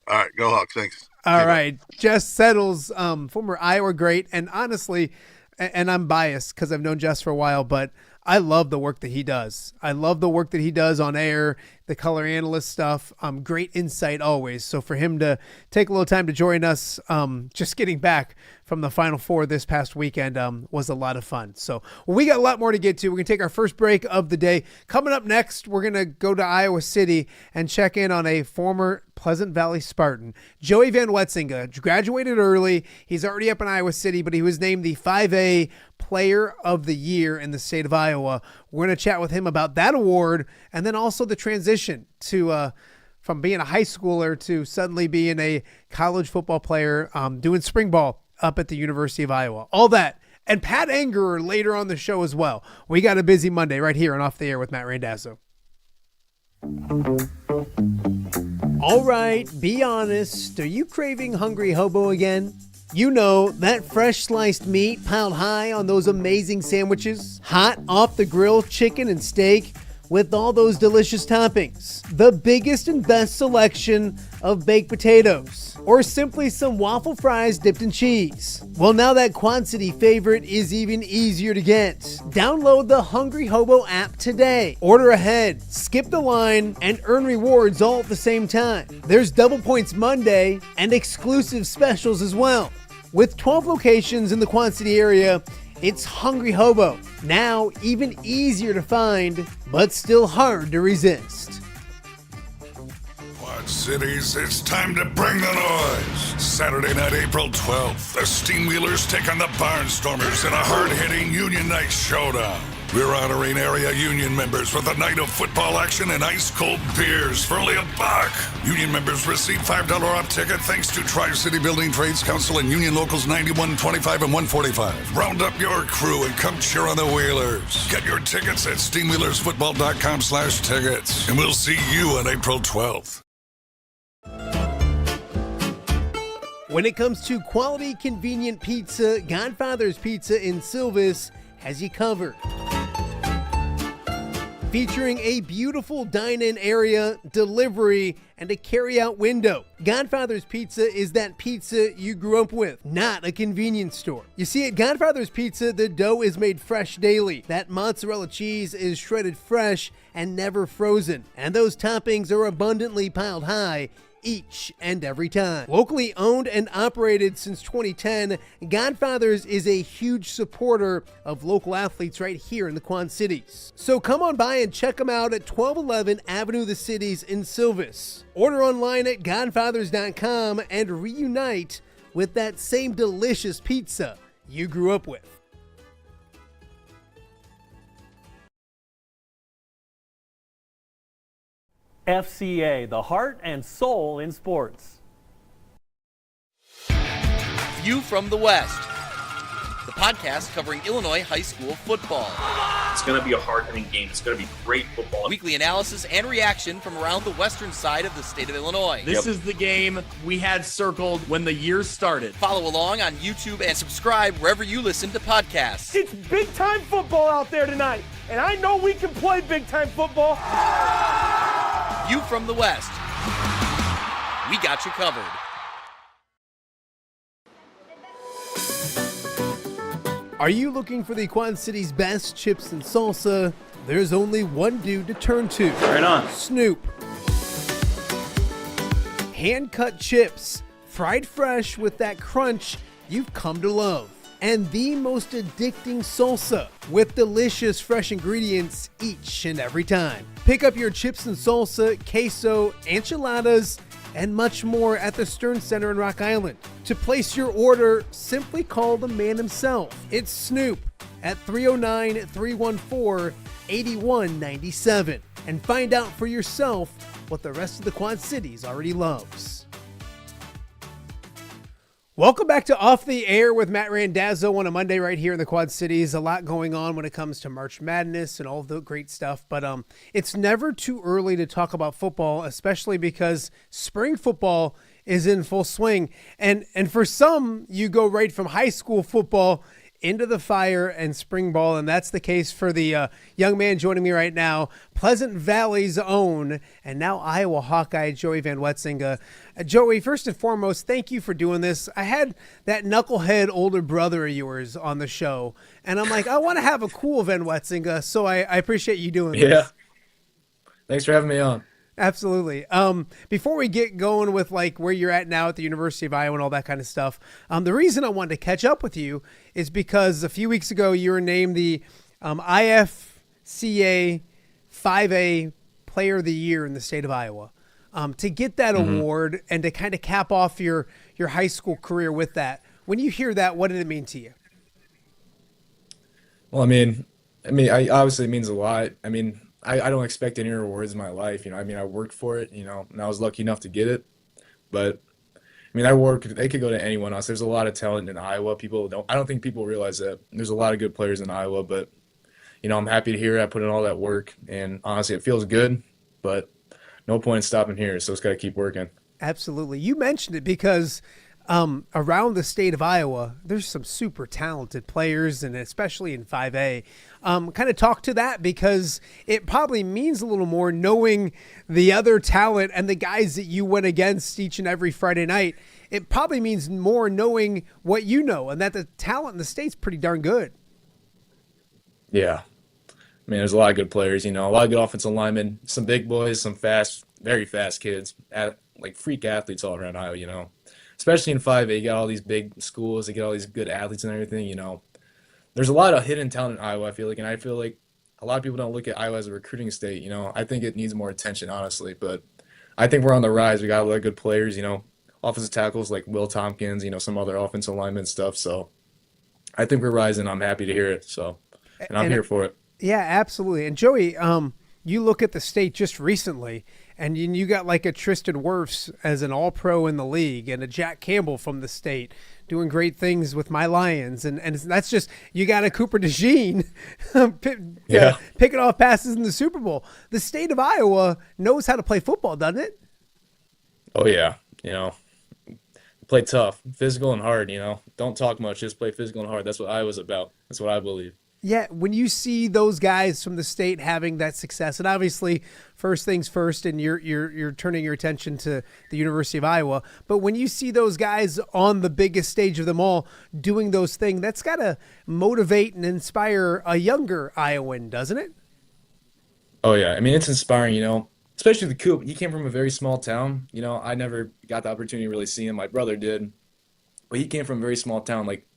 All right. Go Hawks. Thanks. All right. Jess Settles, former Iowa great. And honestly, and I'm biased because I've known Jess for a while, but I love the work that he does. I love the work that he does on air, the color analyst stuff. Great insight always. So for him to take a little time to join us, just getting back from the Final Four this past weekend was a lot of fun. So we got a lot more to get to. We're going to take our first break of the day. Coming up next, we're going to go to Iowa City and check in on a former Pleasant Valley Spartan. Joey VanWetzinga graduated early. He's already up in Iowa City, but he was named the 5A Player of the Year in the state of Iowa. We're going to chat with him about that award and then also the transition to from being a high schooler to suddenly being a college football player, doing spring ball up at the University of Iowa. All that and Pat Angerer later on the show as well. We got a busy Monday right here on Off the Air with Matt Randazzo. All right, be honest. Are you craving Hungry Hobo again? You know, that fresh sliced meat piled high on those amazing sandwiches, hot off the grill chicken and steak with all those delicious toppings, the biggest and best selection of baked potatoes, or simply some waffle fries dipped in cheese. Well, now that Quad City favorite is even easier to get. Download the Hungry Hobo app today. Order ahead, skip the line, and earn rewards all at the same time. There's Double Points Monday and exclusive specials as well. With 12 locations in the Quad City area, it's Hungry Hobo. Now even easier to find, but still hard to resist. Quad Cities, it's time to bring the noise. Saturday night, April 12th, the Steamwheelers take on the Barnstormers in a hard-hitting Union Night showdown. We're honoring area Union members with a night of football action and ice-cold beers for only $1. Union members receive $5 off ticket thanks to Tri-City Building Trades Council and Union Locals 91, 25, and 145. Round up your crew and come cheer on the Wheelers. Get your tickets at steamwheelersfootball.com/tickets. And we'll see you on April 12th. When it comes to quality, convenient pizza, Godfather's Pizza in Silvis has you covered. Featuring a beautiful dine-in area, delivery, and a carry-out window. Godfather's Pizza is that pizza you grew up with, not a convenience store. You see, at Godfather's Pizza, the dough is made fresh daily. That mozzarella cheese is shredded fresh and never frozen. And those toppings are abundantly piled high each and every time. Locally owned and operated since 2010, Godfather's is a huge supporter of local athletes right here in the Quad Cities. So come on by and check them out at 1211 Avenue of the Cities in Silvis. Order online at godfathers.com and reunite with that same delicious pizza you grew up with. FCA, the heart and soul in sports. View from the West, the podcast covering Illinois high school football. It's going to be a hard-hitting game. It's going to be great football. Weekly analysis and reaction from around the western side of the state of Illinois. This is the game we had circled when the year started. Follow along on YouTube and subscribe wherever you listen to podcasts. It's big-time football out there tonight, and I know we can play big-time football. View from the West. We got you covered. Are you looking for the Quad City's best chips and salsa? there's only one dude to turn to. Right on. Snoop. Hand-cut chips, fried fresh with that crunch you've come to love. And the most addicting salsa with delicious fresh ingredients each and every time. Pick up your chips and salsa, queso, enchiladas, and much more at the Stern Center in Rock Island. To place your order, simply call the man himself. It's Snoop at 309-314-8197 and find out for yourself what the rest of the Quad Cities already loves. Welcome back to Off the Air with Matt Randazzo on a Monday right here in the Quad Cities. A lot going on when it comes to March Madness and all the great stuff, but it's never too early to talk about football, especially because spring football is in full swing. And for some, you go right from high school football into the fire and spring ball, and that's the case for the young man joining me right now, Pleasant Valley's own, and now Iowa Hawkeye Joey VanWetzinga. Joey, first and foremost, thank you for doing this. I had that knucklehead older brother of yours on the show, and I'm like, I want to have a cool VanWetzinga, so I appreciate you doing this. Yeah. Thanks for having me on. Absolutely. Before we get going with like where you're at now at the University of Iowa and all that kind of stuff, the reason I wanted to catch up with you is because a few weeks ago you were named the IFCA 5A Player of the Year in the state of Iowa. To get that award and to kind of cap off your high school career with that, when you hear that, what did it mean to you? Well, I obviously it means a lot. I don't expect any rewards in my life. I worked for it, and I was lucky enough to get it. But, they could go to anyone else. There's a lot of talent in Iowa. I don't think people realize that. There's a lot of good players in Iowa, but, I'm happy to hear I put in all that work. And honestly, it feels good, but no point in stopping here. So it's got to keep working. Absolutely. You mentioned it because around the state of Iowa, there's some super talented players, and especially in 5A. Kind of talk to that because it probably means a little more knowing the other talent and the guys that you went against each and every Friday night. It probably means more knowing what you know and that the talent in the state's pretty darn good. Yeah. There's a lot of good players, a lot of good offensive linemen, some big boys, some fast, very fast kids, like freak athletes all around Iowa, Especially in 5A, you got all these big schools, they get all these good athletes and everything, There's a lot of hidden talent in Iowa, I feel like, and I feel like a lot of people don't look at Iowa as a recruiting state, I think it needs more attention, honestly, but I think we're on the rise. We got a lot of good players, offensive tackles like Will Tompkins, some other offensive lineman stuff, so I think we're rising. I'm happy to hear it, and I'm here for it. Yeah, absolutely. And Joey, you look at the state just recently, and you got like a Tristan Wirfs as an all-pro in the league and a Jack Campbell from the state doing great things with my Lions. And that's just, you got a Cooper DeJean picking off passes in the Super Bowl. The state of Iowa knows how to play football, doesn't it? Oh, yeah. Play tough, physical and hard, Don't talk much, just play physical and hard. That's what Iowa's about. That's what I believe. Yeah, when you see those guys from the state having that success, and obviously first things first, and you're turning your attention to the University of Iowa, but when you see those guys on the biggest stage of them all doing those things, that's got to motivate and inspire a younger Iowan, doesn't it? Oh, yeah. It's inspiring, especially the Coop. He came from a very small town. I never got the opportunity to really see him. My brother did, but he came from a very small town, like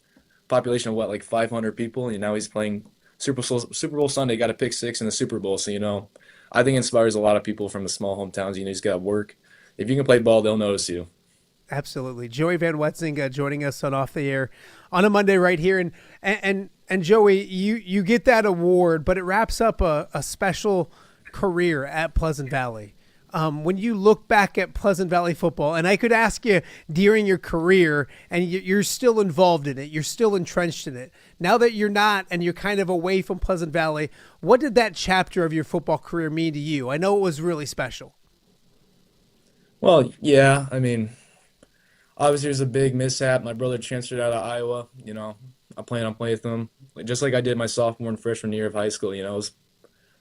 population of like 500 people, and now he's playing Super Bowl Sunday, got a pick six in the Super Bowl. So, I think it inspires a lot of people from the small hometowns. You just got to work. If you can play ball, they'll notice you. Absolutely. Joey VanWetzinga joining us on Off the Air on a Monday right here. And Joey, you get that award, but it wraps up a special career at Pleasant Valley. When you look back at Pleasant Valley football, and I could ask you during your career, and you're still involved in it, you're still entrenched in it. Now that you're not, and you're kind of away from Pleasant Valley, what did that chapter of your football career mean to you? I know it was really special. Well, yeah, obviously there's a big mishap. My brother transferred out of Iowa. I plan on playing with him, just like I did my sophomore and freshman year of high school.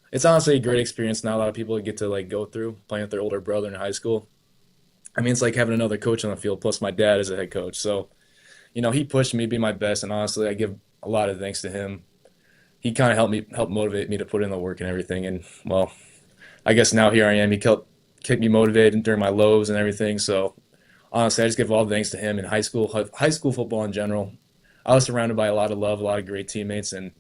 It's honestly a great experience. Not a lot of people get to go through playing with their older brother in high school. It's like having another coach on the field, plus my dad is a head coach. So, he pushed me to be my best, and honestly, I give a lot of thanks to him. he kind of helped motivate me to put in the work and everything. And well, I guess now here I am. He kept me motivated during my lows and everything. So honestly, I just give all the thanks to him. In high school football in general, I was surrounded by a lot of love, a lot of great teammates, and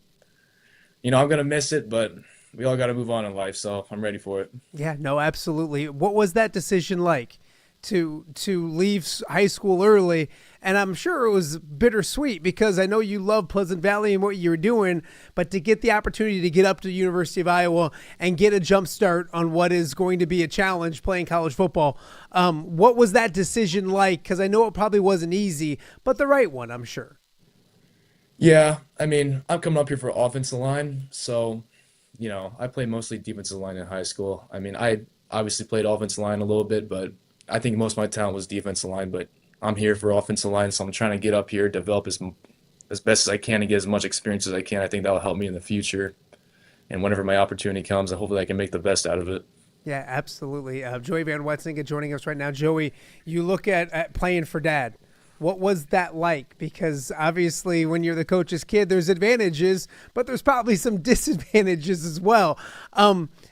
I'm gonna miss it, but we all got to move on in life, so I'm ready for it. Yeah, no, absolutely. What was that decision like to leave high school early? And I'm sure it was bittersweet because I know you love Pleasant Valley and what you were doing, but to get the opportunity to get up to the University of Iowa and get a jump start on what is going to be a challenge playing college football, what was that decision like? Because I know it probably wasn't easy, but the right one, I'm sure. Yeah, I mean, I'm coming up here for offensive line, so I played mostly defensive line in high school. I mean, I obviously played offensive line a little bit, but I think most of my talent was defensive line. But I'm here for offensive line, so I'm trying to get up here, develop as best as I can, and get as much experience as I can. I think that'll help me in the future. And whenever my opportunity comes, hopefully I can make the best out of it. Yeah, absolutely. Joey VanWetzinga joining us right now. Joey, you look at playing for Dad. What was that like? Because obviously when you're the coach's kid, there's advantages, but there's probably some disadvantages as well.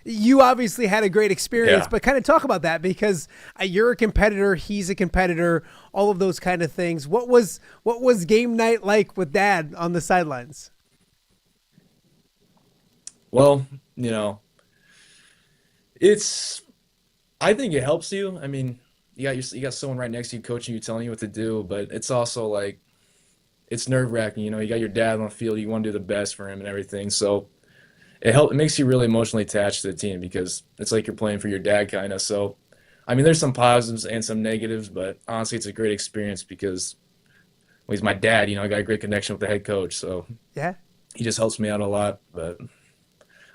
You obviously had a great experience, but kind of talk about that because you're a competitor, he's a competitor, all of those kind of things. What was game night like with Dad on the sidelines? Well, I think it helps you. I mean, you got someone right next to you coaching you, telling you what to do, but it's also like it's nerve-wracking. You got your dad on the field, you want to do the best for him and everything. So it makes you really emotionally attached to the team because it's like you're playing for your dad kind of. So I mean, there's some positives and some negatives, but honestly, it's a great experience because he's my dad. I got a great connection with the head coach, so yeah, he just helps me out a lot. But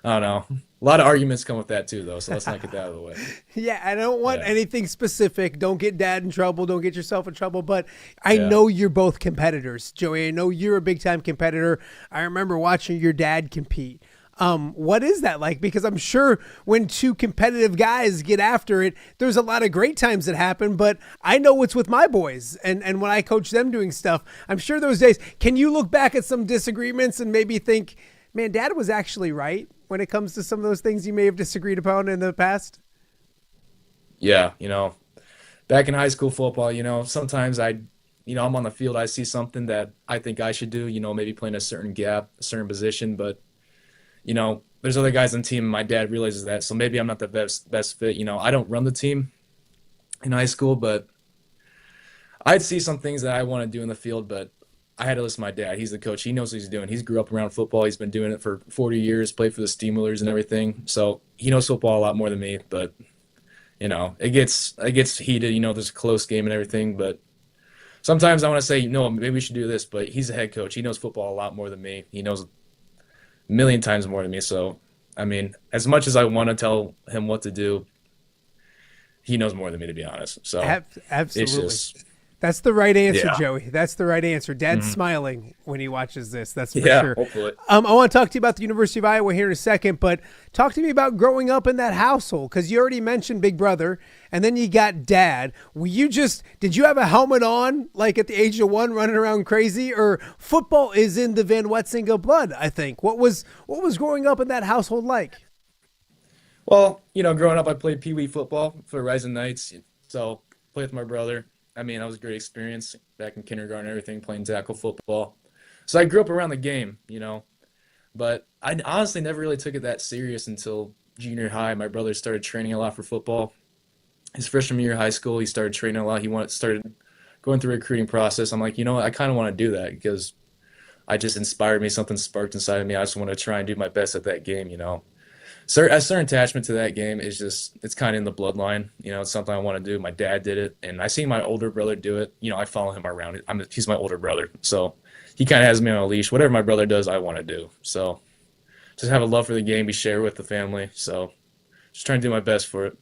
I don't know. A lot of arguments come with that too, though, so let's not get that out of the way. Yeah, I don't want anything specific. Don't get Dad in trouble. Don't get yourself in trouble. But I know you're both competitors. Joey, I know you're a big-time competitor. I remember watching your dad compete. What is that like? Because I'm sure when two competitive guys get after it, there's a lot of great times that happen, but I know what's with my boys. And when I coach them doing stuff, I'm sure those days, can you look back at some disagreements and maybe think, man, Dad was actually right when it comes to some of those things you may have disagreed upon in the past? Yeah, back in high school football, sometimes I'm on the field, I see something that I think I should do, maybe playing a certain gap, a certain position, but, there's other guys on the team, and my dad realizes that, so maybe I'm not the best fit. I don't run the team in high school, but I'd see some things that I want to do in the field, but I had to listen to my dad. He's the coach. He knows what he's doing. He's grew up around football. He's been doing it for 40 years, played for the Steamers and everything. So he knows football a lot more than me. But, it gets heated. There's a close game and everything. But sometimes I want to say, maybe we should do this. But he's a head coach. He knows football a lot more than me. He knows a million times more than me. So, I mean, as much as I want to tell him what to do, he knows more than me, to be honest. So absolutely. That's the right answer, Yeah. Joey. That's the right answer. Dad's smiling when he watches this. That's for Yeah, sure. hopefully. I want to talk to you about the University of Iowa here in a second, but talk to me about growing up in that household because you already mentioned Big Brother, and then you got Dad. Did you have a helmet on like at the age of 1 running around crazy, or football is in the VanWetzinga blood, I think. What was growing up in that household like? Well, growing up, I played Pee Wee football for Rising Knights, so played with my brother. I mean, that was a great experience back in kindergarten and everything, playing tackle football. So I grew up around the game, but I honestly never really took it that serious until junior high. My brother started training a lot for football. His freshman year of high school, he started training a lot. He started going through a recruiting process. I'm like, what? I kind of want to do that because I just inspired me. Something sparked inside of me. I just want to try and do my best at that game, A certain attachment to that game is it's kind of in the bloodline. It's something I want to do. My dad did it, and I see my older brother do it. I follow him around. He's my older brother, so he kind of has me on a leash. Whatever my brother does, I want to do. So just have a love for the game we share with the family. So just trying to do my best for it.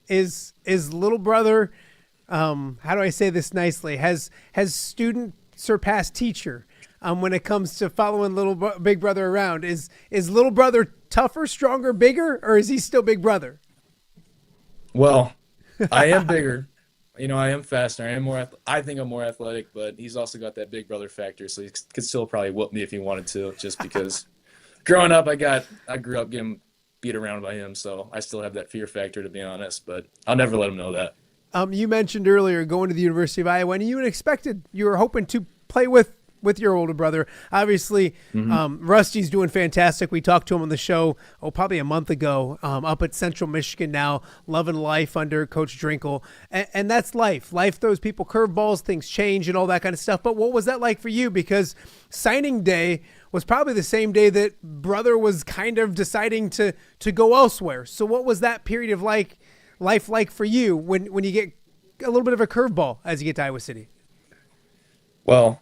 Is little brother, how do I say this nicely? Has student surpassed teacher? When it comes to following big brother around, is little brother tougher, stronger, bigger, or is he still Big Brother? Well, I am bigger. I am faster. I am more. I think I'm more athletic, but he's also got that Big Brother factor, so he could still probably whoop me if he wanted to, just because growing up, I grew up getting beat around by him, so I still have that fear factor, to be honest. But I'll never let him know that. You mentioned earlier going to the University of Iowa, and you were hoping to play with your older brother. Obviously, Rusty's doing fantastic. We talked to him on the show, probably a month ago, up at Central Michigan now, loving life under Coach Drinkle. And that's life. Life throws people curveballs, things change and all that kind of stuff. But what was that like for you? Because signing day was probably the same day that brother was kind of deciding to go elsewhere. So what was that period of life like for you when you get a little bit of a curveball as you get to Iowa City? Well,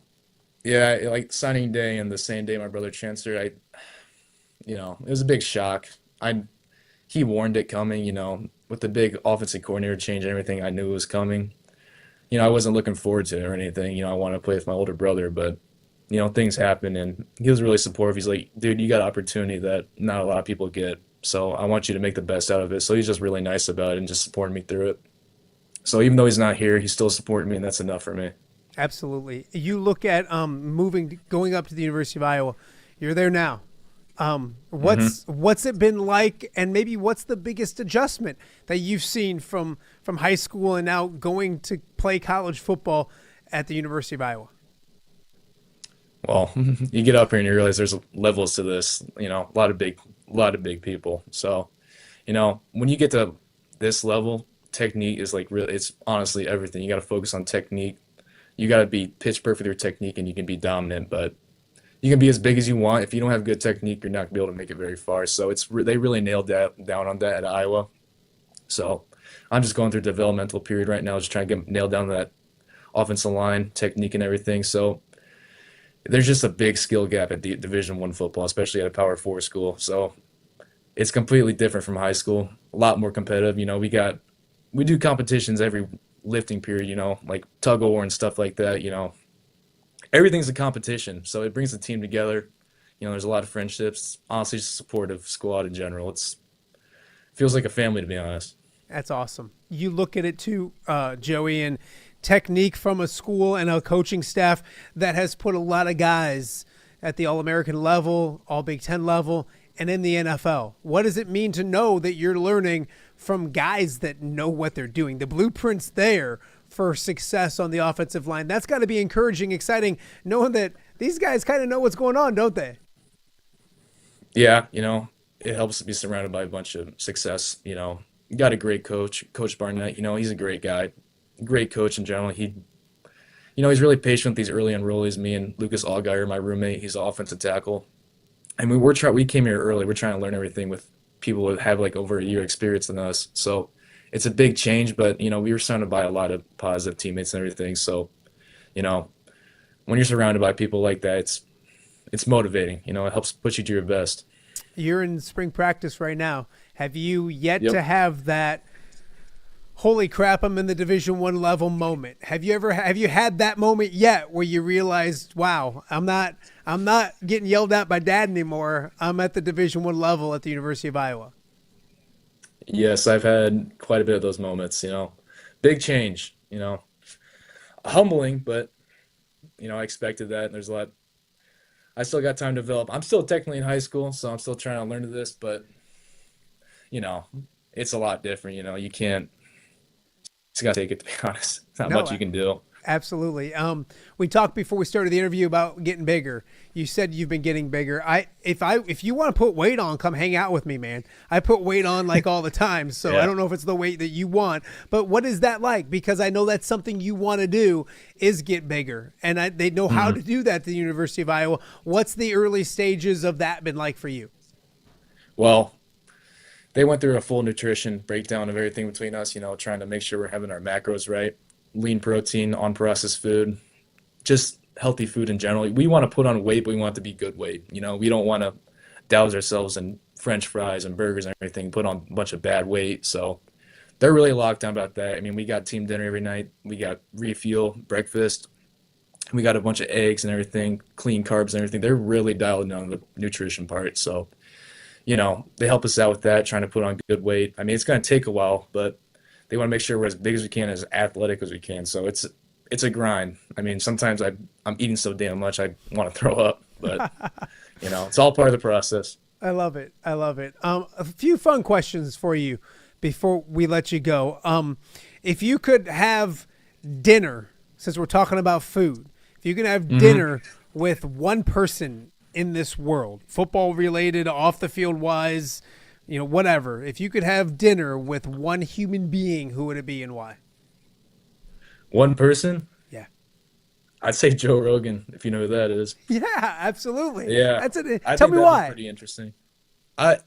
yeah, like signing day and the same day my brother transferred, it was a big shock. He warned it coming, with the big offensive coordinator change and everything, I knew it was coming. I wasn't looking forward to it or anything. I wanted to play with my older brother, but, things happen, and he was really supportive. He's like, dude, you got an opportunity that not a lot of people get, so I want you to make the best out of it. So he's just really nice about it and just supporting me through it. So even though he's not here, he's still supporting me, and that's enough for me. Absolutely. You look at going up to the University of Iowa. You're there now. What's it been like, and maybe what's the biggest adjustment that you've seen from high school and now going to play college football at the University of Iowa? Well, you get up here and you realize there's levels to this. A lot of big people. So, when you get to this level, technique is like really. It's honestly everything. You got to focus on technique. You got to be pitch perfect with your technique, and you can be dominant, but you can be as big as you want. If you don't have good technique, you're not going to be able to make it very far. So they really nailed that down on that at Iowa. So I'm just going through a developmental period right now, just trying to nail down that offensive line, technique, and everything. So there's just a big skill gap at the Division I football, especially at a Power 4 school. So it's completely different from high school, a lot more competitive. We do competitions every lifting period, like tug of war and stuff like that. Everything's a competition, so it brings the team together. There's a lot of friendships. Honestly, just a supportive squad in general. It feels like a family, to be honest. That's awesome. You look at it too, Joey, and technique from a school and a coaching staff that has put a lot of guys at the All-American level, All Big Ten level, and in the NFL. What does it mean to know that you're learning from guys that know what they're doing? The blueprint's there for success on the offensive line. That's got to be encouraging, exciting, knowing that these guys kind of know what's going on, don't they? Yeah, it helps to be surrounded by a bunch of success. You got a great coach, Coach Barnett. He's a great guy, great coach in general. He's really patient with these early enrollees. Me and Lucas Allgaier, my roommate, he's an offensive tackle. I mean, we came here early. We're trying to learn everything with people who have like over a year experience than us. So it's a big change, but, we were surrounded by a lot of positive teammates and everything. So, when you're surrounded by people like that, it's motivating. It helps put you to your best. You're in spring practice right now. Have you yet to have that, holy crap, I'm in the Division I level moment? Have you had that moment yet where you realized, wow, I'm not getting yelled at by dad anymore. I'm at the Division I level at the University of Iowa? Yes, I've had quite a bit of those moments, big change, humbling, but, I expected that. And there's a lot, I still got time to develop. I'm still technically in high school, so I'm still trying to learn this, but, it's a lot different, you can't, just got to take it, to be honest. Not much you can do. Absolutely. We talked before we started the interview about getting bigger. You said you've been getting bigger. If you want to put weight on, come hang out with me, man. I put weight on like all the time. So I don't know if it's the weight that you want, but what is that like? Because I know that's something you want to do is get bigger. And they know how to do that at the University of Iowa. What's the early stages of that been like for you? Well, they went through a full nutrition breakdown of everything between us, trying to make sure we're having our macros right. Lean protein, unprocessed food, just healthy food in general. We want to put on weight, but we want it to be good weight. We don't want to douse ourselves in French fries and burgers and everything, put on a bunch of bad weight. So they're really locked down about that. I mean, we got team dinner every night. We got refuel, breakfast. We got a bunch of eggs and everything, clean carbs and everything. They're really dialed down the nutrition part. So, they help us out with that, trying to put on good weight. I mean, it's going to take a while, but they want to make sure we're as big as we can, as athletic as we can. So it's a grind. I mean, sometimes I'm eating so damn much I want to throw up. but it's all part of the process. I love it. I love it. A few fun questions for you before we let you go. If you could have dinner, since we're talking about food, if you could have dinner with one person in this world, football related, off the field wise, whatever, if you could have dinner with one human being, who would it be and why? One person? Yeah. I'd say Joe Rogan, if you know who that is. Yeah, absolutely. Yeah. That's it. I Tell think me that'd be why. pretty interesting. I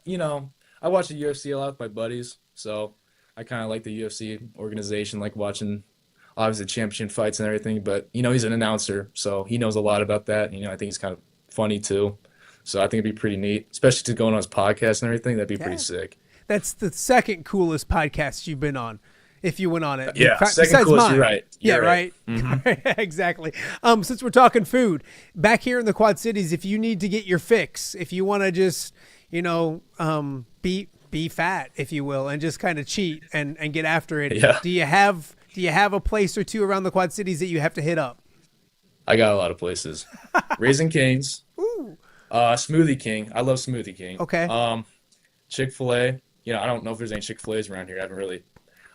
watch the UFC a lot with my buddies, so I kind of like the UFC organization, like watching obviously championship fights and everything, but he's an announcer, so he knows a lot about that. I think he's kind of funny too. So I think it'd be pretty neat, especially to go on his podcast and everything. That'd be pretty sick. That's the second coolest podcast you've been on, if you went on it. Yeah, second coolest, mine. you're right. You're right. Exactly. Since we're talking food, back here in the Quad Cities, if you need to get your fix, if you want to just, be fat, if you will, and just kind of cheat and get after it, do you have a place or two around the Quad Cities that you have to hit up? I got a lot of places. Raising Cane's. Ooh. Smoothie King. I love Smoothie King. Okay. Chick-fil-A. I don't know if there's any Chick-fil-A's around here.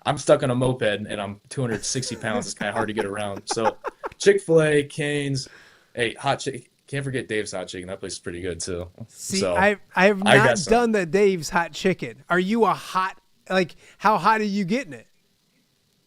I'm stuck on a moped and I'm 260 pounds. It's kind of hard to get around. So Chick-fil-A, Cane's. Hey, hot chicken. Can't forget Dave's Hot Chicken. That place is pretty good too. See, so, I've not done the Dave's Hot Chicken. Are you how hot are you getting it?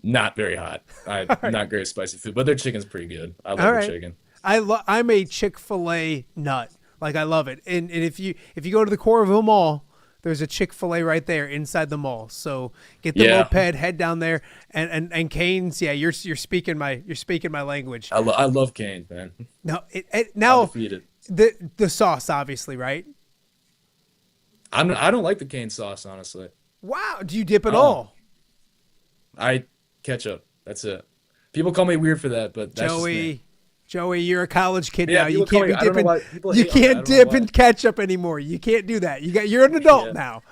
Not very hot. Not great spicy food, but their chicken's pretty good. I love their chicken. I'm a Chick-fil-A nut. Like, I love it. And if you go to the core of the mall, there's a Chick-fil-A right there inside the mall. So get the moped, head down there, and Cane's. Yeah, you're speaking my language. I love Cane's, man. No, now undefeated. The sauce, obviously, right? I don't like the Cane's sauce, honestly. Wow, do you dip it all? Ketchup. That's it. People call me weird for that, but that's Joey, you're a college kid now. You people can't call be me- dipping. You can't dip in ketchup anymore. You can't do that. You're an adult now.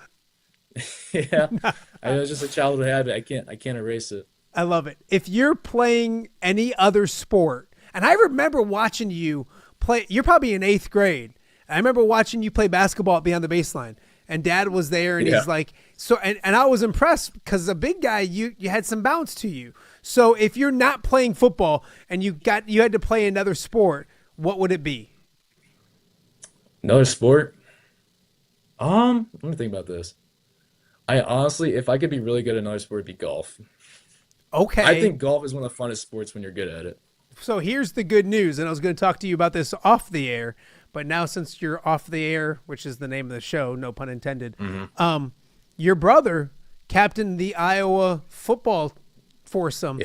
Yeah, it was just a childhood habit. I can't erase it. I love it. If you're playing any other sport, and I remember watching you play. You're probably in 8th grade. I remember watching you play basketball at Beyond the Baseline, and Dad was there, and he's like, so, and I was impressed because as a big guy, you had some bounce to you. So if you're not playing football and you had to play another sport, what would it be? Another sport? Let me think about this. I honestly, if I could be really good at another sport, it'd be golf. Okay. I think golf is one of the funnest sports when you're good at it. So here's the good news, and I was going to talk to you about this off the air, but now since you're off the air, which is the name of the show, no pun intended, your brother captained the Iowa football foursome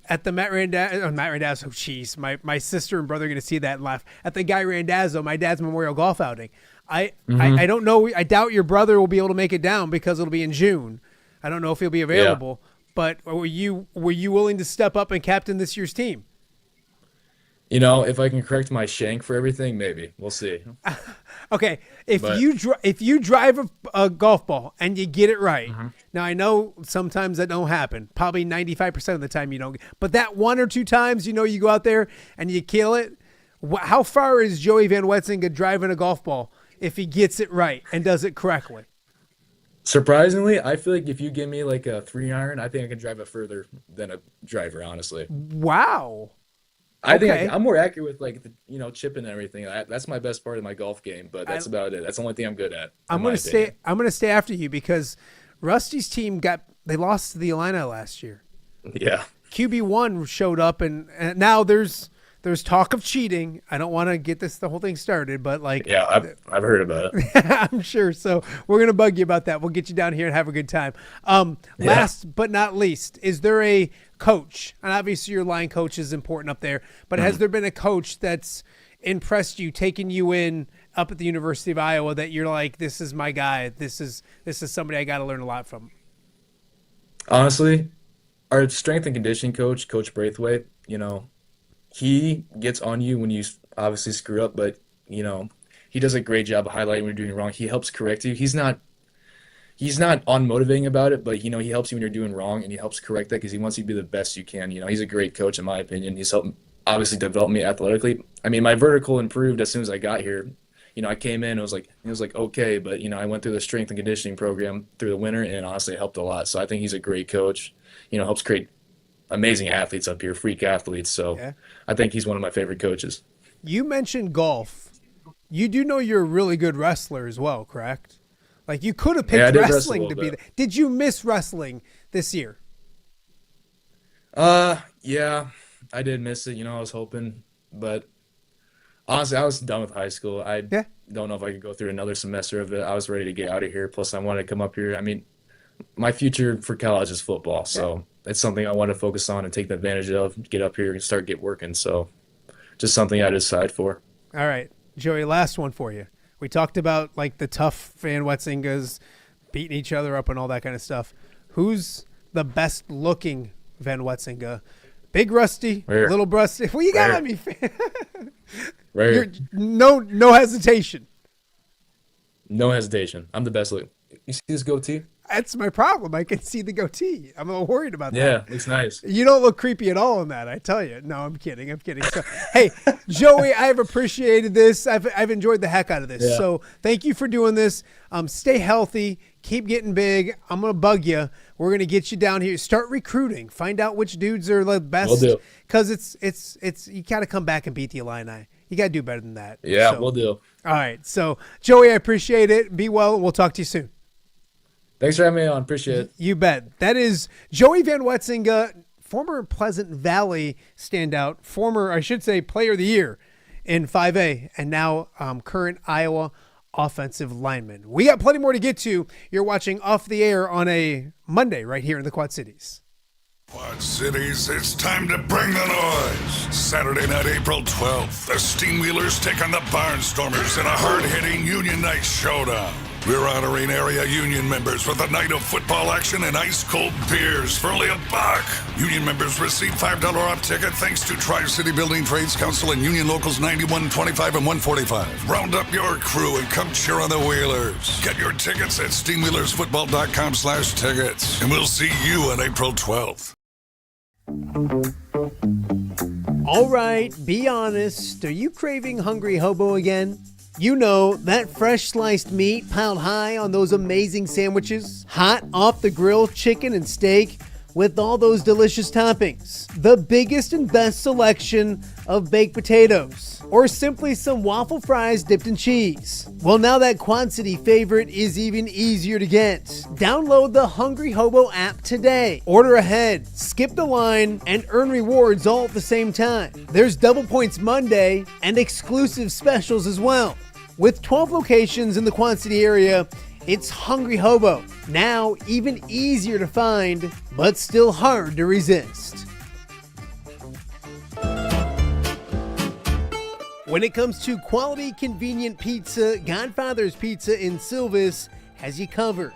at the Matt Randazzo. Jeez, my sister and brother are going to see that and laugh at the Guy Randazzo, my dad's memorial golf outing. I don't know. I doubt your brother will be able to make it down because it'll be in June. I don't know if he'll be available. But were you willing to step up and captain this year's team? If I can correct my shank for everything, maybe. We'll see. Okay, if you drive a golf ball and you get it right, now I know sometimes that don't happen. Probably 95% of the time you don't. But that 1 or 2 times, you go out there and you kill it. How far is Joey VanWetzinga driving a golf ball if he gets it right and does it correctly? Surprisingly, I feel like if you give me like a 3-iron, I think I can drive it further than a driver, honestly. Wow. I think I'm more accurate with like the chipping and everything. That's my best part of my golf game, but that's about it. That's the only thing I'm good at. I'm gonna stay after you because Rusty's team they lost to the Illini last year. Yeah. QB1 showed up and now there's talk of cheating. I don't want to get the whole thing started, but I've heard about it. I'm sure. So we're gonna bug you about that. We'll get you down here and have a good time. Last but not least, is there a coach? And obviously your line coach is important up there, but has there been a coach that's impressed you, taken you in up at the University of Iowa that you're like, this is my guy. This is somebody I got to learn a lot from? Honestly, our strength and conditioning coach, Coach Braithwaite, he gets on you when you obviously screw up, but, he does a great job of highlighting when you're doing wrong. He helps correct you. He's not unmotivating about it, but, he helps you when you're doing wrong, and he helps correct that because he wants you to be the best you can. He's a great coach, in my opinion. He's helped obviously developed me athletically. I mean, my vertical improved as soon as I got here. I came in, it was like okay, but I went through the strength and conditioning program through the winter, and honestly, it helped a lot. So I think he's a great coach. Helps create amazing athletes up here, freak athletes. So yeah. I think he's one of my favorite coaches. You mentioned golf. You do know you're a really good wrestler as well, correct? Like you could have picked wrestling to be there. Did you miss wrestling this year? Yeah, I did miss it. I was hoping, but honestly, I was done with high school. I don't know if I could go through another semester of it. I was ready to get out of here. Plus, I wanted to come up here. I mean, my future for college is football, so it's something I want to focus on and take advantage of, get up here and start get working. So just something I decide for. All right, Joey, last one for you. We talked about like the tough VanWetzingas beating each other up and all that kind of stuff. Who's the best looking VanWetzinga? Big Rusty, little Rusty. Well, you got at me. No hesitation. No hesitation. I'm the best looking. You see this goatee? That's my problem. I can see the goatee. I'm a little worried about that. Yeah, looks nice. You don't look creepy at all in that, I tell you. No, I'm kidding. So, hey, Joey, I've appreciated this. I've enjoyed the heck out of this. Yeah. So thank you for doing this. Stay healthy. Keep getting big. I'm going to bug you. We're going to get you down here. Start recruiting. Find out which dudes are the best. We'll do. Because it's you got to come back and beat the Illini. You got to do better than that. Yeah, we'll do. All right. So, Joey, I appreciate it. Be well. We'll talk to you soon. Thanks for having me on. Appreciate it. You bet. That is Joey VanWetzinga, former Pleasant Valley standout, former, I should say, player of the year in 5A, and now current Iowa offensive lineman. We got plenty more to get to. You're watching Off the Air on a Monday right here in the Quad Cities. Quad Cities, it's time to bring the noise. Saturday night, April 12th, the Steamwheelers take on the Barnstormers in a hard-hitting Union Night showdown. We're honoring area Union members with a night of football action and ice-cold beers for only $1. Union members receive $5 off ticket thanks to Tri-City Building Trades Council and Union Locals 91, 25, and 145. Round up your crew and come cheer on the Wheelers. Get your tickets at steamwheelersfootball.com/tickets. And we'll see you on April 12th. All right, be honest. Are you craving Hungry Hobo again? You know, that fresh sliced meat piled high on those amazing sandwiches, hot off the grill chicken and steak with all those delicious toppings, the biggest and best selection of baked potatoes, or simply some waffle fries dipped in cheese. Well, now that Quad City favorite is even easier to get. Download the Hungry Hobo app today. Order ahead, skip the line, and earn rewards all at the same time. There's Double Points Monday and exclusive specials as well. With 12 locations in the Quad City area, it's Hungry Hobo. Now even easier to find, but still hard to resist. When it comes to quality, convenient pizza, Godfather's Pizza in Silvis has you covered.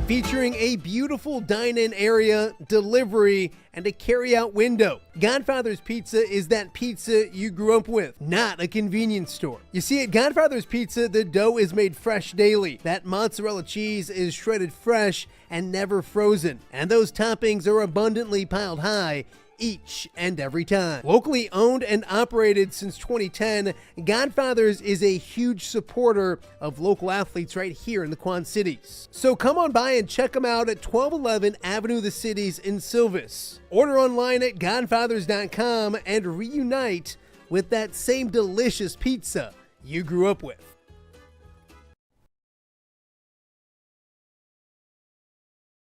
Featuring a beautiful dine-in area, delivery, and a carry-out window. Godfather's Pizza is that pizza you grew up with, not a convenience store. You see, at Godfather's Pizza, the dough is made fresh daily. That mozzarella cheese is shredded fresh and never frozen. And those toppings are abundantly piled high each and every time. Locally owned and operated since 2010, Godfather's is a huge supporter of local athletes right here in the Quad Cities. So come on by and check them out at 1211 Avenue of the Cities in Silvis. Order online at godfathers.com and reunite with that same delicious pizza you grew up with.